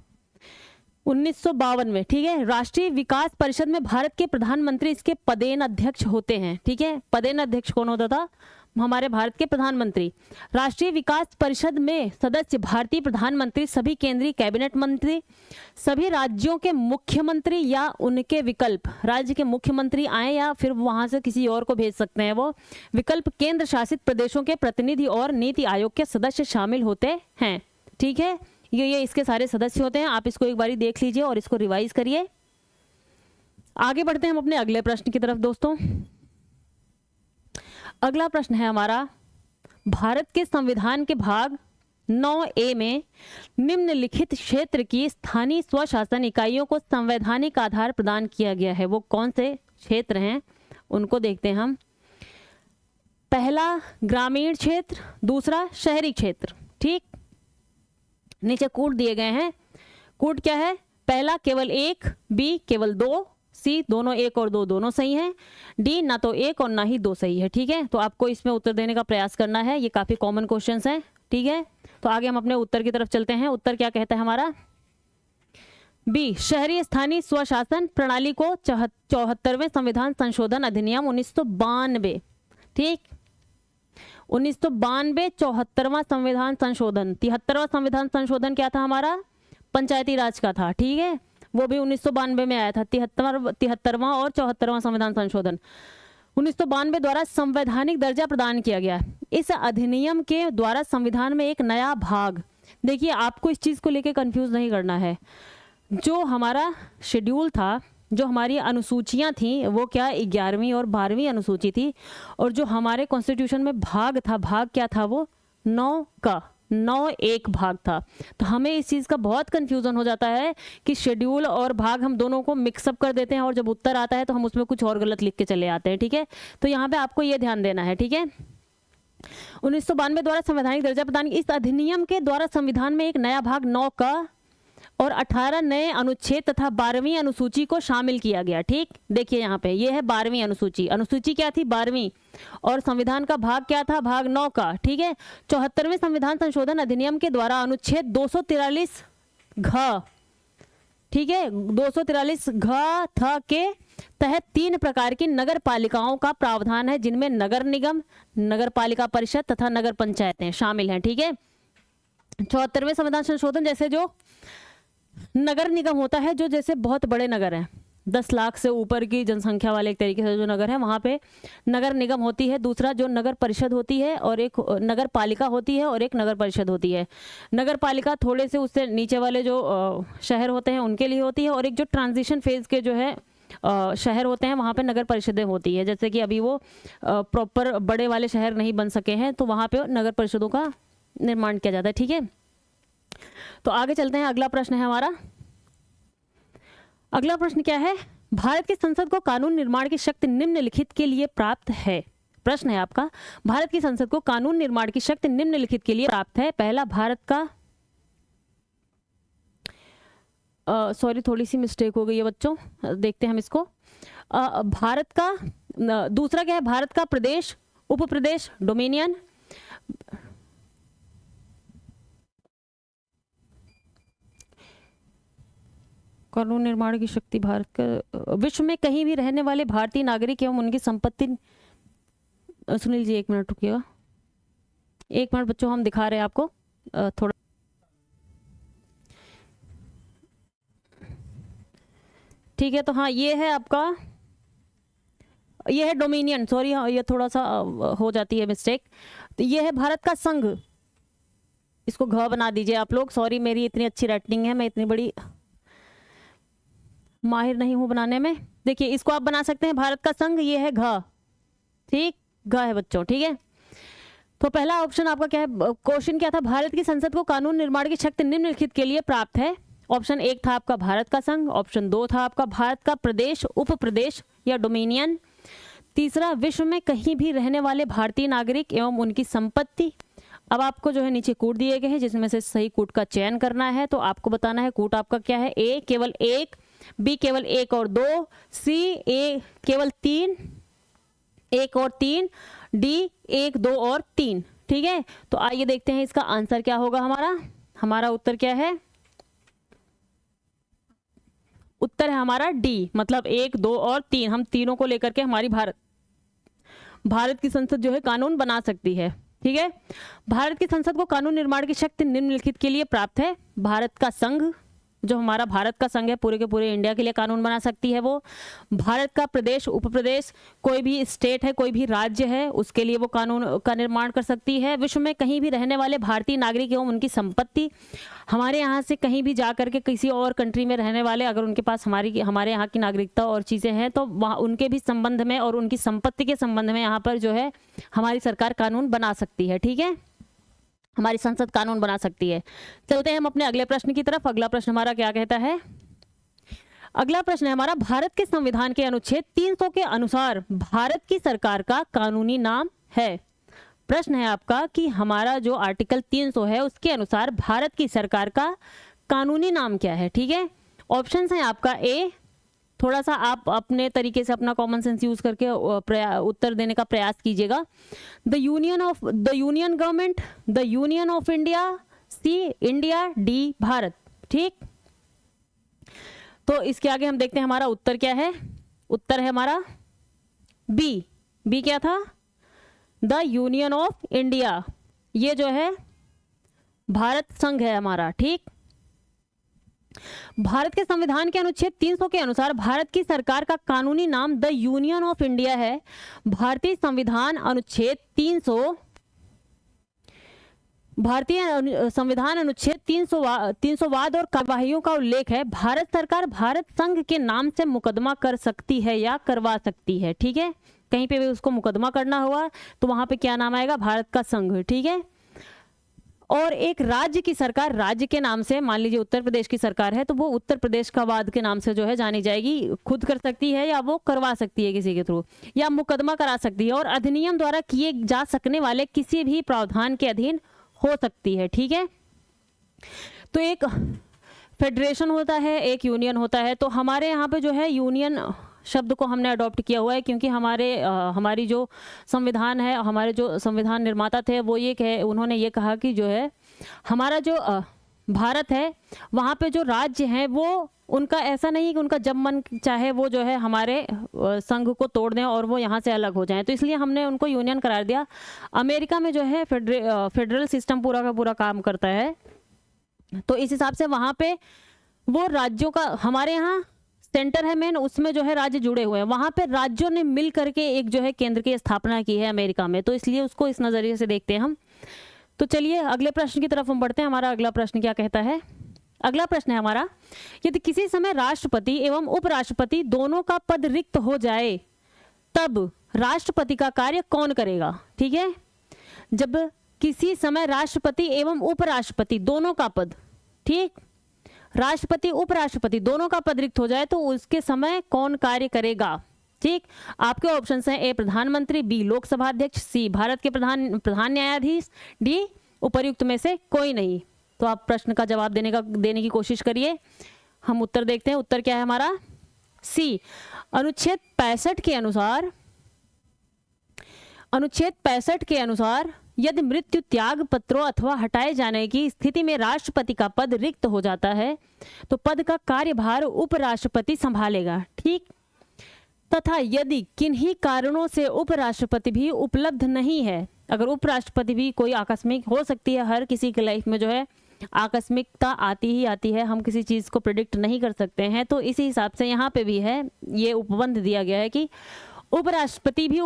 1952 में। ठीक है, राष्ट्रीय विकास परिषद में भारत के प्रधानमंत्री इसके पदेन अध्यक्ष होते हैं। ठीक है, पदेन अध्यक्ष कौन होता था? हमारे भारत के प्रधानमंत्री। राष्ट्रीय विकास परिषद में सदस्य भारतीय प्रधानमंत्री, सभी केंद्रीय कैबिनेट मंत्री, सभी राज्यों के मुख्यमंत्री या उनके विकल्प, राज्य के मुख्यमंत्री आए या फिर वहां से किसी और को भेज सकते हैं वो विकल्प, केंद्र शासित प्रदेशों के प्रतिनिधि और नीति आयोग के सदस्य शामिल होते हैं। ठीक है, ये इसके सारे सदस्य होते हैं। आप इसको एक बारी देख लीजिए और इसको रिवाइज करिए। आगे बढ़ते हैं हम अपने अगले प्रश्न की तरफ दोस्तों। अगला प्रश्न है हमारा, भारत के संविधान के भाग 9A में निम्नलिखित क्षेत्र की स्थानीय स्वशासन इकाइयों को संवैधानिक आधार प्रदान किया गया है। वो कौन से क्षेत्र हैं उनको देखते हैं हम। पहला ग्रामीण क्षेत्र, दूसरा शहरी क्षेत्र। ठीक, नीचे कूट दिए गए हैं। कूट क्या है? पहला केवल 1, बी केवल 2, सी दोनों 1 और 2 दोनों सही हैं, डी ना तो 1 और ना ही 2 सही है। ठीक है, तो आपको इसमें उत्तर देने का प्रयास करना है। ये काफी कॉमन क्वेश्चंस हैं। ठीक है, तो आगे हम अपने उत्तर की तरफ चलते हैं। उत्तर क्या कहता है हमारा? बी, शहरी स्थानीय स्वशासन प्रणाली को 74वें संविधान संशोधन अधिनियम 1992। ठीक, 1992 74वां संविधान संशोधन। 73वां संविधान संशोधन क्या था हमारा? पंचायती राज का था। ठीक है, वो भी 1992 में आया था। 73वां और 74वां संविधान संशोधन 1992 द्वारा संवैधानिक दर्जा प्रदान किया गया। इस अधिनियम के द्वारा संविधान में एक नया भाग, देखिए आपको इस चीज को लेकर कंफ्यूज नहीं करना है। जो हमारा शेड्यूल था, जो हमारी अनुसूचियां थी, वो क्या 11वीं और 12वीं अनुसूची थी, और जो हमारे कॉन्स्टिट्यूशन में भाग था, भाग क्या था? वो 9 एक भाग था। तो हमें इस चीज़ का बहुत कंफ्यूजन हो जाता है कि शेड्यूल और भाग हम दोनों को मिक्सअप कर देते हैं और जब उत्तर आता है तो हम उसमें कुछ और गलत लिख के चले आते हैं। ठीक है, तो यहाँ पे आपको ये ध्यान देना है। ठीक है, 1992 द्वारा संवैधानिक दर्जा प्रदान, इस अधिनियम के द्वारा संविधान में एक नया भाग 9 का और 18 नए अनुच्छेद तथा 12वीं अनुसूची को शामिल किया गया। ठीक, देखिए यहाँ पे ये है 12वीं अनुसूची। अनुसूची क्या थी? 12वीं, और संविधान का भाग क्या था? भाग 9 का। ठीक है, 74वें संविधान संशोधन अधिनियम के द्वारा अनुच्छेद 243 घ, ठीक है, 243 घ थ के तहत 3 प्रकार की नगर पालिकाओं का प्रावधान है, जिनमें नगर निगम, नगर पालिका परिषद तथा नगर पंचायतें शामिल हैं। ठीक है, 74वें संविधान संशोधन जैसे जो नगर निगम होता है, जो जैसे बहुत बड़े नगर हैं, 10 लाख से ऊपर की जनसंख्या वाले एक तरीके से जो नगर है, वहाँ पे नगर निगम होती है। दूसरा जो नगर परिषद होती है, और एक नगर पालिका होती है, और एक नगर परिषद होती है। नगर पालिका थोड़े से उससे नीचे वाले जो शहर होते हैं उनके लिए होती है, और एक जो ट्रांजिशन फेज के जो है शहर होते हैं वहाँ पे नगर परिषदें होती है। जैसे कि अभी वो प्रॉपर बड़े वाले शहर नहीं बन सके हैं, तो वहाँ पे नगर परिषदों का निर्माण किया जाता है। ठीक है, तो आगे चलते हैं। अगला प्रश्न है हमारा, अगला प्रश्न क्या है? भारत की संसद को कानून निर्माण की शक्ति निम्नलिखित के लिए प्राप्त है। प्रश्न है आपका, भारत की संसद को कानून निर्माण की शक्ति निम्नलिखित के लिए प्राप्त है। पहला भारत का, सॉरी थोड़ी सी मिस्टेक हो गई है बच्चों, देखते हैं हम इसको। भारत का, दूसरा क्या है? भारत का प्रदेश, उप प्रदेश, डोमिनियन। कानून निर्माण की शक्ति भारत का, विश्व में कहीं भी रहने वाले भारतीय नागरिक एवं उनकी संपत्ति। सुनील जी 1 मिनट रुकिएगा, 1 मिनट बच्चों, हम दिखा रहे हैं आपको थोड़ा। ठीक है, तो हाँ ये है आपका ये है डोमिनियन, सॉरी ये थोड़ा सा हो जाती है मिस्टेक। तो ये है भारत का संघ, इसको घ बना दीजिए आप लोग, सॉरी मेरी इतनी अच्छी राइटिंग है, मैं इतनी बड़ी माहिर नहीं हूं बनाने में। देखिए इसको आप बना सकते हैं भारत का संघ, ये है घ, ठीक, घ है बच्चों, ठीक है। तो पहला ऑप्शन आपका क्या है, क्वेश्चन क्या था, भारत की संसद को कानून निर्माण की शक्ति निम्नलिखित के लिए प्राप्त है। ऑप्शन एक था आपका भारत का संघ, ऑप्शन दो था आपका भारत का प्रदेश, उप प्रदेश या डोमिनियन, तीसरा विश्व में कहीं भी रहने वाले भारतीय नागरिक एवं उनकी संपत्ति। अब आपको जो है नीचे कूट दिए गए हैं, जिसमें से सही कूट का चयन करना है। तो आपको बताना है कूट आपका क्या है, ए केवल एक, बी केवल एक और दो, सी ए केवल तीन, एक और तीन, डी एक दो और तीन, ठीक है। तो आइए देखते हैं इसका आंसर क्या होगा हमारा। हमारा उत्तर क्या है, उत्तर है हमारा डी, मतलब एक दो और तीन, हम तीनों को लेकर के हमारी भारत की संसद जो है कानून बना सकती है, ठीक है। भारत की संसद को कानून निर्माण की शक्ति निम्नलिखित के लिए प्राप्त है। भारत का संघ, जो हमारा भारत का संघ है, पूरे के पूरे इंडिया के लिए कानून बना सकती है वो। भारत का प्रदेश, उप प्रदेश, कोई भी स्टेट है, कोई भी राज्य है, उसके लिए वो कानून का निर्माण कर सकती है। विश्व में कहीं भी रहने वाले भारतीय नागरिक एवं उनकी संपत्ति, हमारे यहाँ से कहीं भी जा करके किसी और कंट्री में रहने वाले, अगर उनके पास हमारे यहाँ की नागरिकता और चीज़ें हैं, तो वहाँ उनके भी संबंध में और उनकी संपत्ति के संबंध में यहाँ पर जो है हमारी सरकार कानून बना सकती है, ठीक है, हमारी संसद कानून बना सकती है। चलते हैं हम अपने अगले प्रश्न की तरफ। अगला प्रश्न हमारा क्या कहता है, अगला प्रश्न है हमारा, भारत के संविधान के अनुच्छेद 300 के अनुसार भारत की सरकार का कानूनी नाम है। प्रश्न है आपका कि हमारा जो आर्टिकल 300 है उसके अनुसार भारत की सरकार का कानूनी नाम क्या है, ठीक है। ऑप्शंस हैं आपका ए, थोड़ा सा आप अपने तरीके से अपना कॉमन सेंस यूज करके उत्तर देने का प्रयास कीजिएगा। The union government, the union of India, C India, D Bharat, ठीक। तो इसके आगे हम देखते हैं हमारा उत्तर क्या है। उत्तर है हमारा बी, बी क्या था, द यूनियन ऑफ इंडिया, ये जो है भारत संघ है हमारा, ठीक। भारत के संविधान के अनुच्छेद 300 के अनुसार भारत की सरकार का कानूनी नाम द यूनियन ऑफ इंडिया है। भारतीय संविधान अनुच्छेद 300, भारतीय संविधान अनुच्छेद 300 वाद और कार्यवाहियों का उल्लेख है। भारत सरकार भारत संघ के नाम से मुकदमा कर सकती है या करवा सकती है, ठीक है। कहीं पे भी उसको मुकदमा करना हुआ तो वहां पे क्या नाम आएगा, भारत का संघ, ठीक है। और एक राज्य की सरकार राज्य के नाम से, मान लीजिए उत्तर प्रदेश की सरकार है तो वो उत्तर प्रदेश का वाद के नाम से जो है जानी जाएगी, खुद कर सकती है या वो करवा सकती है किसी के थ्रू, या मुकदमा करा सकती है, और अधिनियम द्वारा किए जा सकने वाले किसी भी प्रावधान के अधीन हो सकती है, ठीक है। तो एक फेडरेशन होता है, एक यूनियन होता है। तो हमारे यहाँ पे जो है यूनियन शब्द को हमने अडॉप्ट किया हुआ है, क्योंकि हमारी जो संविधान है, हमारे जो संविधान निर्माता थे वो उन्होंने ये कहा कि जो है हमारा जो भारत है वहाँ पे जो राज्य हैं वो उनका ऐसा नहीं कि उनका जब मन चाहे वो जो है हमारे संघ को तोड़ दें और वो यहाँ से अलग हो जाएं, तो इसलिए हमने उनको यूनियन करार दिया। अमेरिका में जो है फेडरल सिस्टम पूरा का पूरा काम करता है, तो इस हिसाब से वहाँ पे वो राज्यों का, हमारे यहाँ सेंटर है मेन, उसमें जो है राज्य जुड़े हुए हैं, वहां पे राज्यों ने मिल करके एक जो है केंद्र की स्थापना की है अमेरिका में, तो इसलिए उसको इस नजरिए से देखते हैं हम। तो चलिए अगले प्रश्न की तरफ हम बढ़ते हैं। हमारा अगला प्रश्न क्या कहता है, अगला प्रश्न है हमारा, यदि किसी समय राष्ट्रपति एवं उपराष्ट्रपति दोनों का पद रिक्त हो जाए तब राष्ट्रपति का कार्य कौन करेगा, ठीक है। जब किसी समय राष्ट्रपति एवं उपराष्ट्रपति दोनों का पद, ठीक, राष्ट्रपति उपराष्ट्रपति दोनों का पद रिक्त हो जाए तो उसके समय कौन कार्य करेगा, ठीक। आपके ऑप्शंस हैं ए प्रधानमंत्री, बी लोकसभा अध्यक्ष, सी भारत के प्रधान न्यायाधीश, डी उपर्युक्त में से कोई नहीं। तो आप प्रश्न का जवाब देने की कोशिश करिए। हम उत्तर देखते हैं। उत्तर क्या है हमारा, सी। अनुच्छेद 65 के अनुसार यदि मृत्यु त्याग पत्रों अथवा हटाए जाने की स्थिति में राष्ट्रपति का पद रिक्त हो जाता है तो पद का कार्यभार उपराष्ट्रपति संभालेगा, ठीक। तथा यदि किन्हीं कारणों से उपराष्ट्रपति भी उपलब्ध नहीं है, अगर उपराष्ट्रपति भी कोई आकस्मिक हो सकती है, हर किसी की लाइफ में जो है आकस्मिकता आती ही आती है, हम किसी चीज़ को प्रिडिक्ट नहीं कर सकते हैं, तो इसी हिसाब से यहाँ पे भी है, ये उपबंध दिया गया है कि उपराष्ट्रपति भी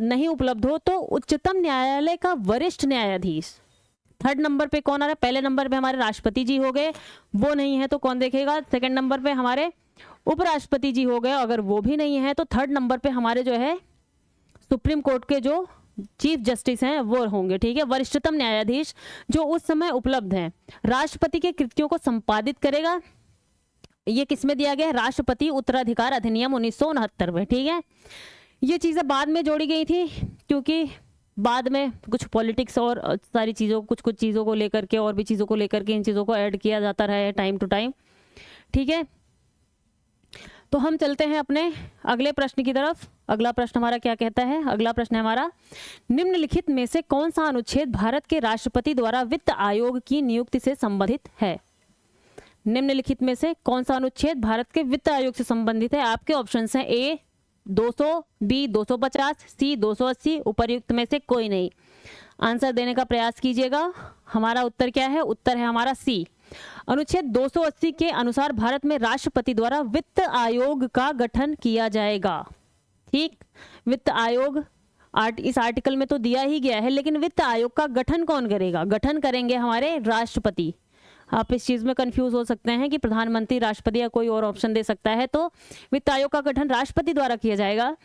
नहीं उपलब्ध हो तो उच्चतम न्यायालय का वरिष्ठ न्यायाधीश। थर्ड नंबर पे कौन आ रहा है? पहले नंबर पे हमारे राष्ट्रपति जी हो गए, वो नहीं है तो कौन देखेगा? सेकंड नंबर पे हमारे उपराष्ट्रपति जी हो गए, अगर वो भी नहीं है तो थर्ड नंबर पे हमारे जो है सुप्रीम कोर्ट के जो चीफ जस्टिस हैं वो होंगे, ठीक है, वरिष्ठतम न्यायाधीश जो उस समय उपलब्ध हैं। राष्ट्रपति के कृत्यों को संपादित करेगा, ये किसमें दिया गया है? राष्ट्रपति उत्तराधिकार अधिनियम 1969 में, ठीक है। ये चीज़ें बाद में जोड़ी गई थी क्योंकि बाद में कुछ पॉलिटिक्स और सारी चीज़ों कुछ चीज़ों को लेकर के और भी चीज़ों को लेकर के इन चीज़ों को ऐड किया जाता रहा है टाइम टू टाइम, ठीक है। तो हम चलते हैं अपने अगले प्रश्न की तरफ। अगला प्रश्न हमारा क्या कहता है? अगला प्रश्न है हमारा, निम्नलिखित में से कौन सा अनुच्छेद भारत के राष्ट्रपति द्वारा वित्त आयोग की नियुक्ति से संबंधित है? निम्नलिखित में से कौन सा अनुच्छेद भारत के वित्त आयोग से संबंधित है? आपके ऑप्शंस हैं ए 200, बी 250, सी 280, उपर्युक्त में से कोई नहीं। आंसर देने का प्रयास कीजिएगा। हमारा उत्तर क्या है? उत्तर है हमारा सी। अनुच्छेद 280 के अनुसार भारत में राष्ट्रपति द्वारा वित्त आयोग का गठन किया जाएगा, ठीक। वित्त आयोग इस आर्टिकल में तो दिया ही गया है, लेकिन वित्त आयोग का गठन कौन करेगा? गठन करेंगे हमारे राष्ट्रपति। आप इस चीज में कंफ्यूज हो सकते हैं कि प्रधानमंत्री, राष्ट्रपति या कोई और ऑप्शन दे सकता है, तो वित्त आयोग का गठन राष्ट्रपति द्वारा किया जाएगा।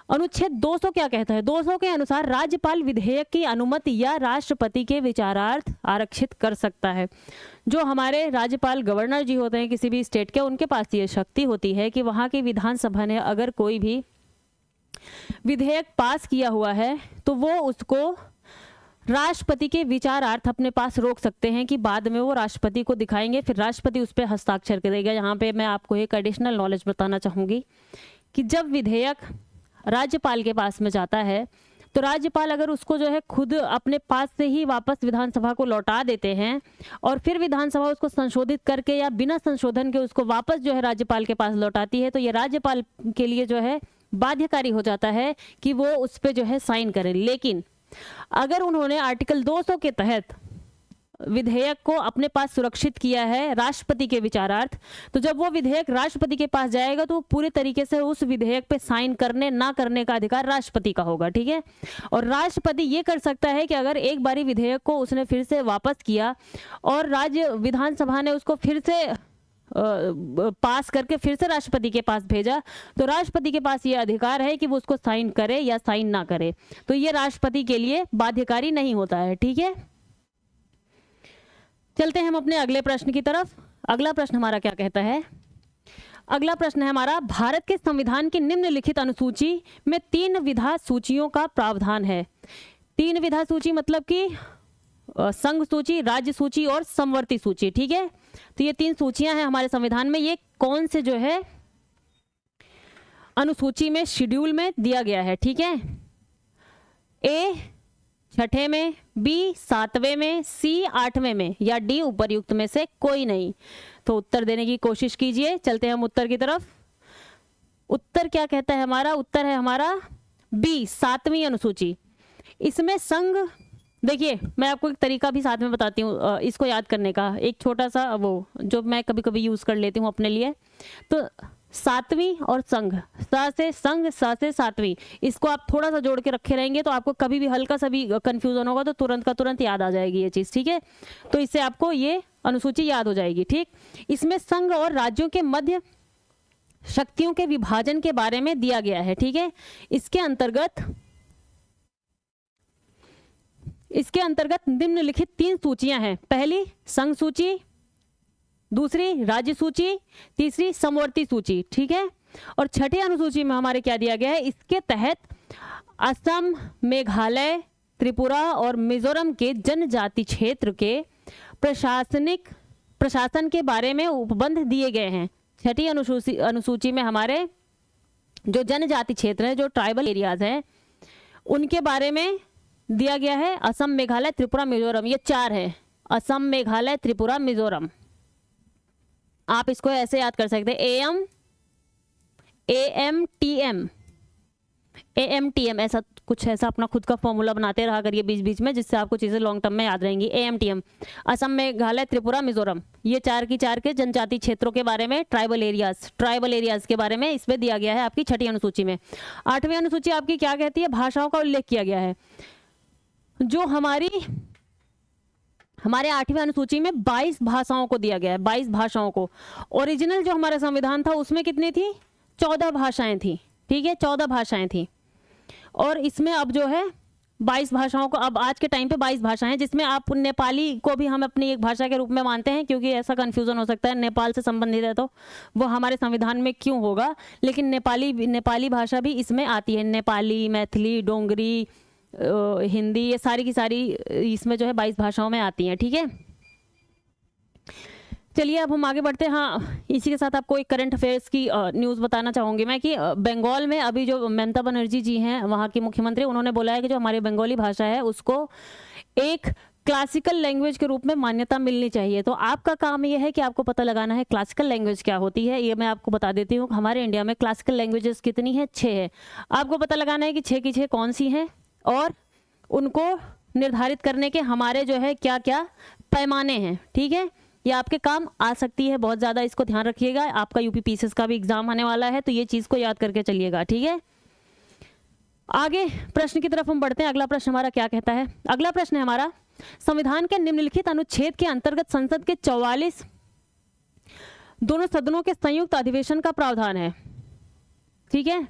अनुच्छेद 200 क्या कहता है? 200 के अनुसार राज्यपाल विधेयक की अनुमति या राष्ट्रपति के विचारार्थ आरक्षित कर सकता है। जो हमारे राज्यपाल गवर्नर जी होते हैं किसी भी स्टेट के, उनके पास ये शक्ति होती है कि वहाँ की विधानसभा ने अगर कोई भी विधेयक पास किया हुआ है तो वो उसको राष्ट्रपति के विचारार्थ अपने पास रोक सकते हैं कि बाद में वो राष्ट्रपति को दिखाएंगे, फिर राष्ट्रपति उस पर हस्ताक्षर करेगा। यहाँ पे मैं आपको एक एडिशनल नॉलेज बताना चाहूँगी कि जब विधेयक राज्यपाल के पास में जाता है तो राज्यपाल अगर उसको जो है खुद अपने पास से ही वापस विधानसभा को लौटा देते हैं और फिर विधानसभा उसको संशोधित करके या बिना संशोधन के उसको वापस जो है राज्यपाल के पास लौटाती है, तो ये राज्यपाल के लिए जो है बाध्यकारी हो जाता है कि वो उस पर जो है साइन करे। लेकिन अगर उन्होंने आर्टिकल 200 के तहत विधेयक को अपने पास सुरक्षित किया है राष्ट्रपति के विचारार्थ, तो जब वो विधेयक राष्ट्रपति के पास जाएगा तो पूरे तरीके से उस विधेयक पे साइन करने ना करने का अधिकार राष्ट्रपति का होगा, ठीक है। और राष्ट्रपति ये कर सकता है कि अगर एक बारी विधेयक को उसने फिर से वापस किया और राज्य विधानसभा ने उसको फिर से पास करके फिर से राष्ट्रपति के पास भेजा, तो राष्ट्रपति के पास ये अधिकार है कि वो उसको साइन करे या साइन ना करे, तो ये राष्ट्रपति के लिए बाध्यकारी नहीं होता है, ठीक है। चलते हैं हम अपने अगले प्रश्न की तरफ। अगला प्रश्न हमारा क्या कहता है? अगला प्रश्न है हमारा, भारत के संविधान की निम्नलिखित अनुसूची में 3 विधा सूचियों का प्रावधान है। 3 विधा सूची मतलब कि संघ सूची, राज्य सूची और समवर्ती सूची, ठीक है। तो ये 3 सूचियां हैं हमारे संविधान में। ये कौन से जो है अनुसूची में, शेड्यूल में दिया गया है, ठीक है। ए 6ठे में, बी 7वें में, सी 8वें में या डी उपर्युक्त में से कोई नहीं। तो उत्तर देने की कोशिश कीजिए। चलते हैं हम उत्तर की तरफ। उत्तर क्या कहता है हमारा? उत्तर है हमारा बी 7वीं अनुसूची। इसमें संघ, देखिए मैं आपको एक तरीका भी साथ में बताती हूँ इसको याद करने का, एक छोटा सा वो जो मैं कभी कभी यूज कर लेती हूँ अपने लिए। तो 7वीं और संघ, सा से संघ, सा से 7वीं, इसको आप थोड़ा सा जोड़ के रखे रहेंगे तो आपको कभी भी हल्का सा भी कंफ्यूजन होगा तो तुरंत का तुरंत याद आ जाएगी ये चीज़, ठीक है। तो इससे आपको ये अनुसूची याद हो जाएगी, ठीक। इसमें संघ और राज्यों के मध्य शक्तियों के विभाजन के बारे में दिया गया है, ठीक है। इसके अंतर्गत निम्नलिखित 3 सूचियां हैं। पहली संघ सूची, दूसरी राज्य सूची, तीसरी समवर्ती सूची, ठीक है। और 6ठे अनुसूची में हमारे क्या दिया गया है? इसके तहत असम, मेघालय, त्रिपुरा और मिजोरम के जनजाति क्षेत्र के प्रशासन के बारे में उपबंध दिए गए हैं। 6ठी अनुसूची में हमारे जो जनजाति क्षेत्र है, जो ट्राइबल एरियाज हैं, उनके बारे में दिया गया है। असम, मेघालय, त्रिपुरा, मिजोरम, ये 4 है। असम, मेघालय, त्रिपुरा, मिजोरम। आप इसको ऐसे याद कर सकते हैं, AM, TM, AMTM, ऐसा कुछ, ऐसा अपना खुद का फॉर्मूला बनाते रहा करिए बीच बीच में, जिससे आपको चीज़ें लॉन्ग टर्म में याद रहेंगी। AMTM, असम, मेघालय, त्रिपुरा, मिजोरम, ये 4 की 4 के जनजाति क्षेत्रों के बारे में, ट्राइबल एरियाज के बारे में इसमें दिया गया है आपकी 6ठी अनुसूची में। 8वीं अनुसूची आपकी क्या कहती है? भाषाओं का उल्लेख किया गया है। जो हमारे 8वीं अनुसूची में 22 भाषाओं को दिया गया है, 22 भाषाओं को। ओरिजिनल जो हमारा संविधान था उसमें कितनी थी? 14 भाषाएं थी, ठीक है, 14 भाषाएं थी। और इसमें अब जो है 22 भाषाओं को, अब आज के टाइम पे 22 भाषाएं, जिसमें आप नेपाली को भी हम अपनी एक भाषा के रूप में मानते हैं, क्योंकि ऐसा कंफ्यूजन हो सकता है नेपाल से संबंधित है तो वो हमारे संविधान में क्यों होगा, लेकिन नेपाली भाषा भी इसमें आती है। नेपाली, मैथिली, डोंगरी, हिंदी, ये सारी की सारी इसमें जो है 22 भाषाओं में आती हैं, ठीक है। चलिए अब हम आगे बढ़ते हैं। हाँ, इसी के साथ आपको एक करंट अफेयर्स की न्यूज़ बताना चाहूँगी मैं कि बंगाल में अभी जो ममता बनर्जी जी हैं, वहाँ की मुख्यमंत्री, उन्होंने बोला है कि जो हमारी बंगाली भाषा है उसको एक क्लासिकल लैंग्वेज के रूप में मान्यता मिलनी चाहिए। तो आपका काम ये है कि आपको पता लगाना है क्लासिकल लैंग्वेज क्या होती है। ये मैं आपको बता देती हूँ। हमारे इंडिया में क्लासिकल लैंग्वेजेस कितनी है? 6 है। आपको पता लगाना है कि 6 की 6 कौन सी हैं और उनको निर्धारित करने के हमारे जो है क्या क्या पैमाने हैं, ठीक है। ये आपके काम आ सकती है बहुत ज़्यादा, इसको ध्यान रखिएगा। आपका यूपी पीसीएस का भी एग्जाम आने वाला है, तो ये चीज़ को याद करके चलिएगा, ठीक है। आगे प्रश्न की तरफ हम बढ़ते हैं। अगला प्रश्न हमारा क्या कहता है? अगला प्रश्न है हमारा, संविधान के निम्नलिखित अनुच्छेद के अंतर्गत संसद के 44 दोनों सदनों के संयुक्त अधिवेशन का प्रावधान है, ठीक है।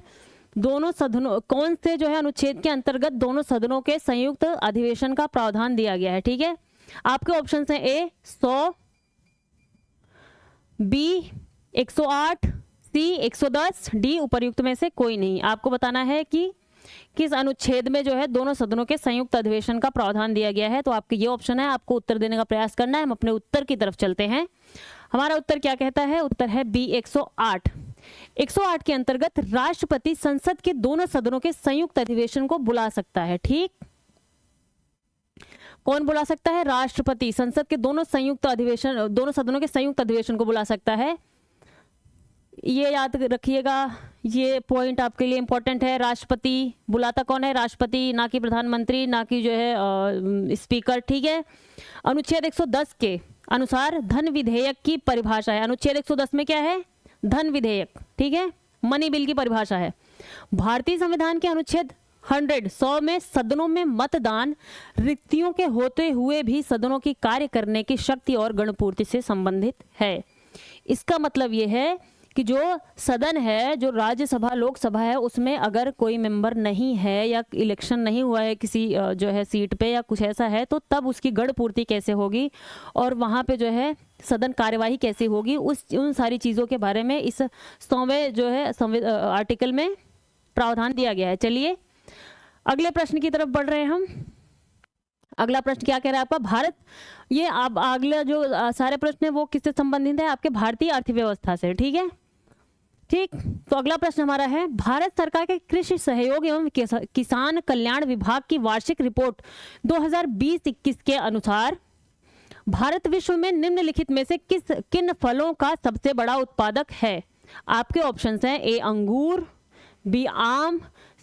दोनों सदनों, कौन से जो है अनुच्छेद के अंतर्गत दोनों सदनों के संयुक्त अधिवेशन का प्रावधान दिया गया है, ठीक है। आपके ऑप्शन हैं ए 100, बी 108, सी 110, डी उपर्युक्त में से कोई नहीं। आपको बताना है कि किस अनुच्छेद में जो है दोनों सदनों के संयुक्त अधिवेशन का प्रावधान दिया गया है। तो आपके ये ऑप्शन है, आपको उत्तर देने का प्रयास करना है। हम अपने उत्तर की तरफ चलते हैं। हमारा उत्तर क्या कहता है? उत्तर है बी 108। 108 के अंतर्गत राष्ट्रपति संसद के दोनों सदनों के संयुक्त अधिवेशन को बुला सकता है, ठीक। कौन बुला सकता है? राष्ट्रपति संसद के दोनों सदनों के संयुक्त अधिवेशन को बुला सकता है। ये याद रखिएगा, ये पॉइंट आपके लिए इंपॉर्टेंट है। राष्ट्रपति बुलाता कौन है? राष्ट्रपति, ना कि प्रधानमंत्री, ना कि जो है स्पीकर, ठीक है। अनुच्छेद 110 के अनुसार धन विधेयक की परिभाषा है। अनुच्छेद 110 में क्या है? धन विधेयक, ठीक है, मनी बिल की परिभाषा है। भारतीय संविधान के अनुच्छेद 100 में सदनों में मतदान रिक्तियों के होते हुए भी सदनों की कार्य करने की शक्ति और गणपूर्ति से संबंधित है। इसका मतलब ये है कि जो सदन है, जो राज्यसभा लोकसभा है, उसमें अगर कोई मेंबर नहीं है या इलेक्शन नहीं हुआ है किसी जो है सीट पे या कुछ ऐसा है, तो तब उसकी गणपूर्ति कैसे होगी और वहाँ पे जो है सदन कार्यवाही कैसे होगी, उन सारी चीज़ों के बारे में इस 100वें जो है आर्टिकल में प्रावधान दिया गया है। चलिए अगले प्रश्न की तरफ बढ़ रहे हैं हम। अगला प्रश्न क्या कह रहा है आपका? भारत, ये अब अगला जो सारे प्रश्न है वो किससे संबंधित है? आपके भारतीय अर्थव्यवस्था से, ठीक है, ठीक। तो अगला प्रश्न हमारा है, भारत सरकार के कृषि सहयोग एवं किसान कल्याण विभाग की वार्षिक रिपोर्ट 2020-21 के अनुसार भारत विश्व में निम्नलिखित में से किन फलों का सबसे बड़ा उत्पादक है? आपके ऑप्शंस हैं ए अंगूर, बी आम,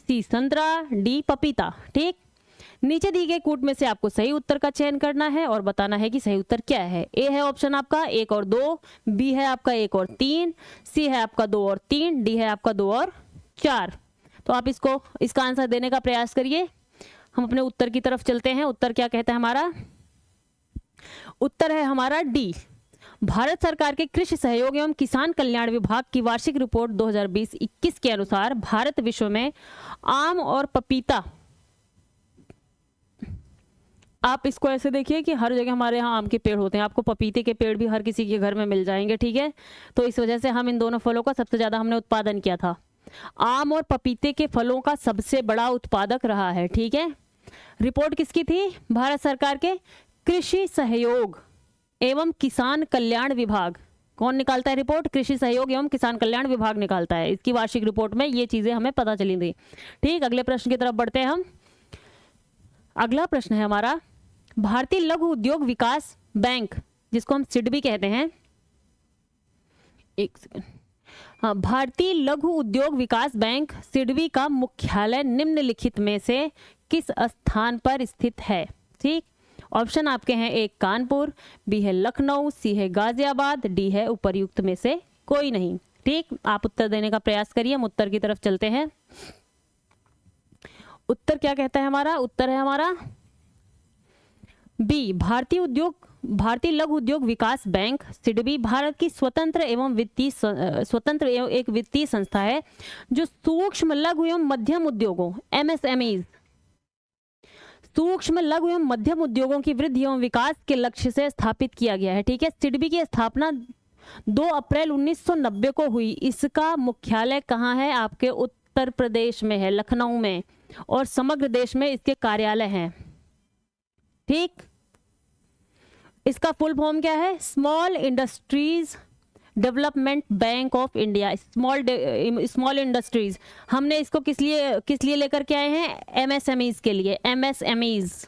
सी संतरा, डी पपीता, ठीक। नीचे दी गई कूट में से आपको सही उत्तर का चयन करना है और बताना है कि सही उत्तर क्या है। ए है ऑप्शन आपका 1 और 2, बी है आपका 1 और 3, सी है आपका 2 और 3, डी है आपका 2 और 4। तो आप इसका आंसर देने का प्रयास करिए। हम अपने उत्तर की तरफ चलते हैं। उत्तर क्या कहता है हमारा? उत्तर है हमारा डी। भारत सरकार के कृषि सहयोग एवं किसान कल्याण विभाग की वार्षिक रिपोर्ट 2020-21 के अनुसार भारत विश्व में आम और पपीता, आप इसको ऐसे देखिए कि हर जगह हमारे यहाँ आम के पेड़ होते हैं, आपको पपीते के पेड़ भी हर किसी के घर में मिल जाएंगे, ठीक है। तो इस वजह से हम इन दोनों फलों का सबसे ज़्यादा हमने उत्पादन किया था। आम और पपीते के फलों का सबसे बड़ा उत्पादक रहा है, ठीक है। रिपोर्ट किसकी थी? भारत सरकार के कृषि सहयोग एवं किसान कल्याण विभाग। कौन निकालता है रिपोर्ट? कृषि सहयोग एवं किसान कल्याण विभाग निकालता है। इसकी वार्षिक रिपोर्ट में ये चीज़ें हमें पता चली थी, ठीक। अगले प्रश्न की तरफ बढ़ते हैं हम। अगला प्रश्न है हमारा, भारतीय लघु उद्योग विकास बैंक, जिसको हम सिड भी कहते हैं, एक सेकंड, हाँ, भारतीय लघु उद्योग विकास बैंक सिडबी का मुख्यालय निम्नलिखित में से किस स्थान पर स्थित है? ठीक, ऑप्शन आपके हैं, ए कानपुर, बी है लखनऊ, सी है गाजियाबाद, डी है उपर्युक्त में से कोई नहीं। ठीक, आप उत्तर देने का प्रयास करिए, हम उत्तर की तरफ चलते हैं। उत्तर क्या कहता है हमारा? उत्तर है हमारा बी, भारतीय लघु उद्योग विकास बैंक सिडबी भारत की स्वतंत्र एवं एक वित्तीय संस्था है जो सूक्ष्म लघु एवं मध्यम उद्योगों MSMEs, सूक्ष्म लघु एवं मध्यम उद्योगों की वृद्धि एवं विकास के लक्ष्य से स्थापित किया गया है। ठीक है, सिडबी की स्थापना 2 अप्रैल 1990 को हुई। इसका मुख्यालय कहाँ है? आपके उत्तर प्रदेश में है, लखनऊ में, और समग्र देश में इसके कार्यालय हैं। ठीक, इसका फुल फॉर्म क्या है? Small industries development bank of India. Small industries, हमने इसको किस लिए लेकर के आए हैं? MSMEs के लिए, MSMEs,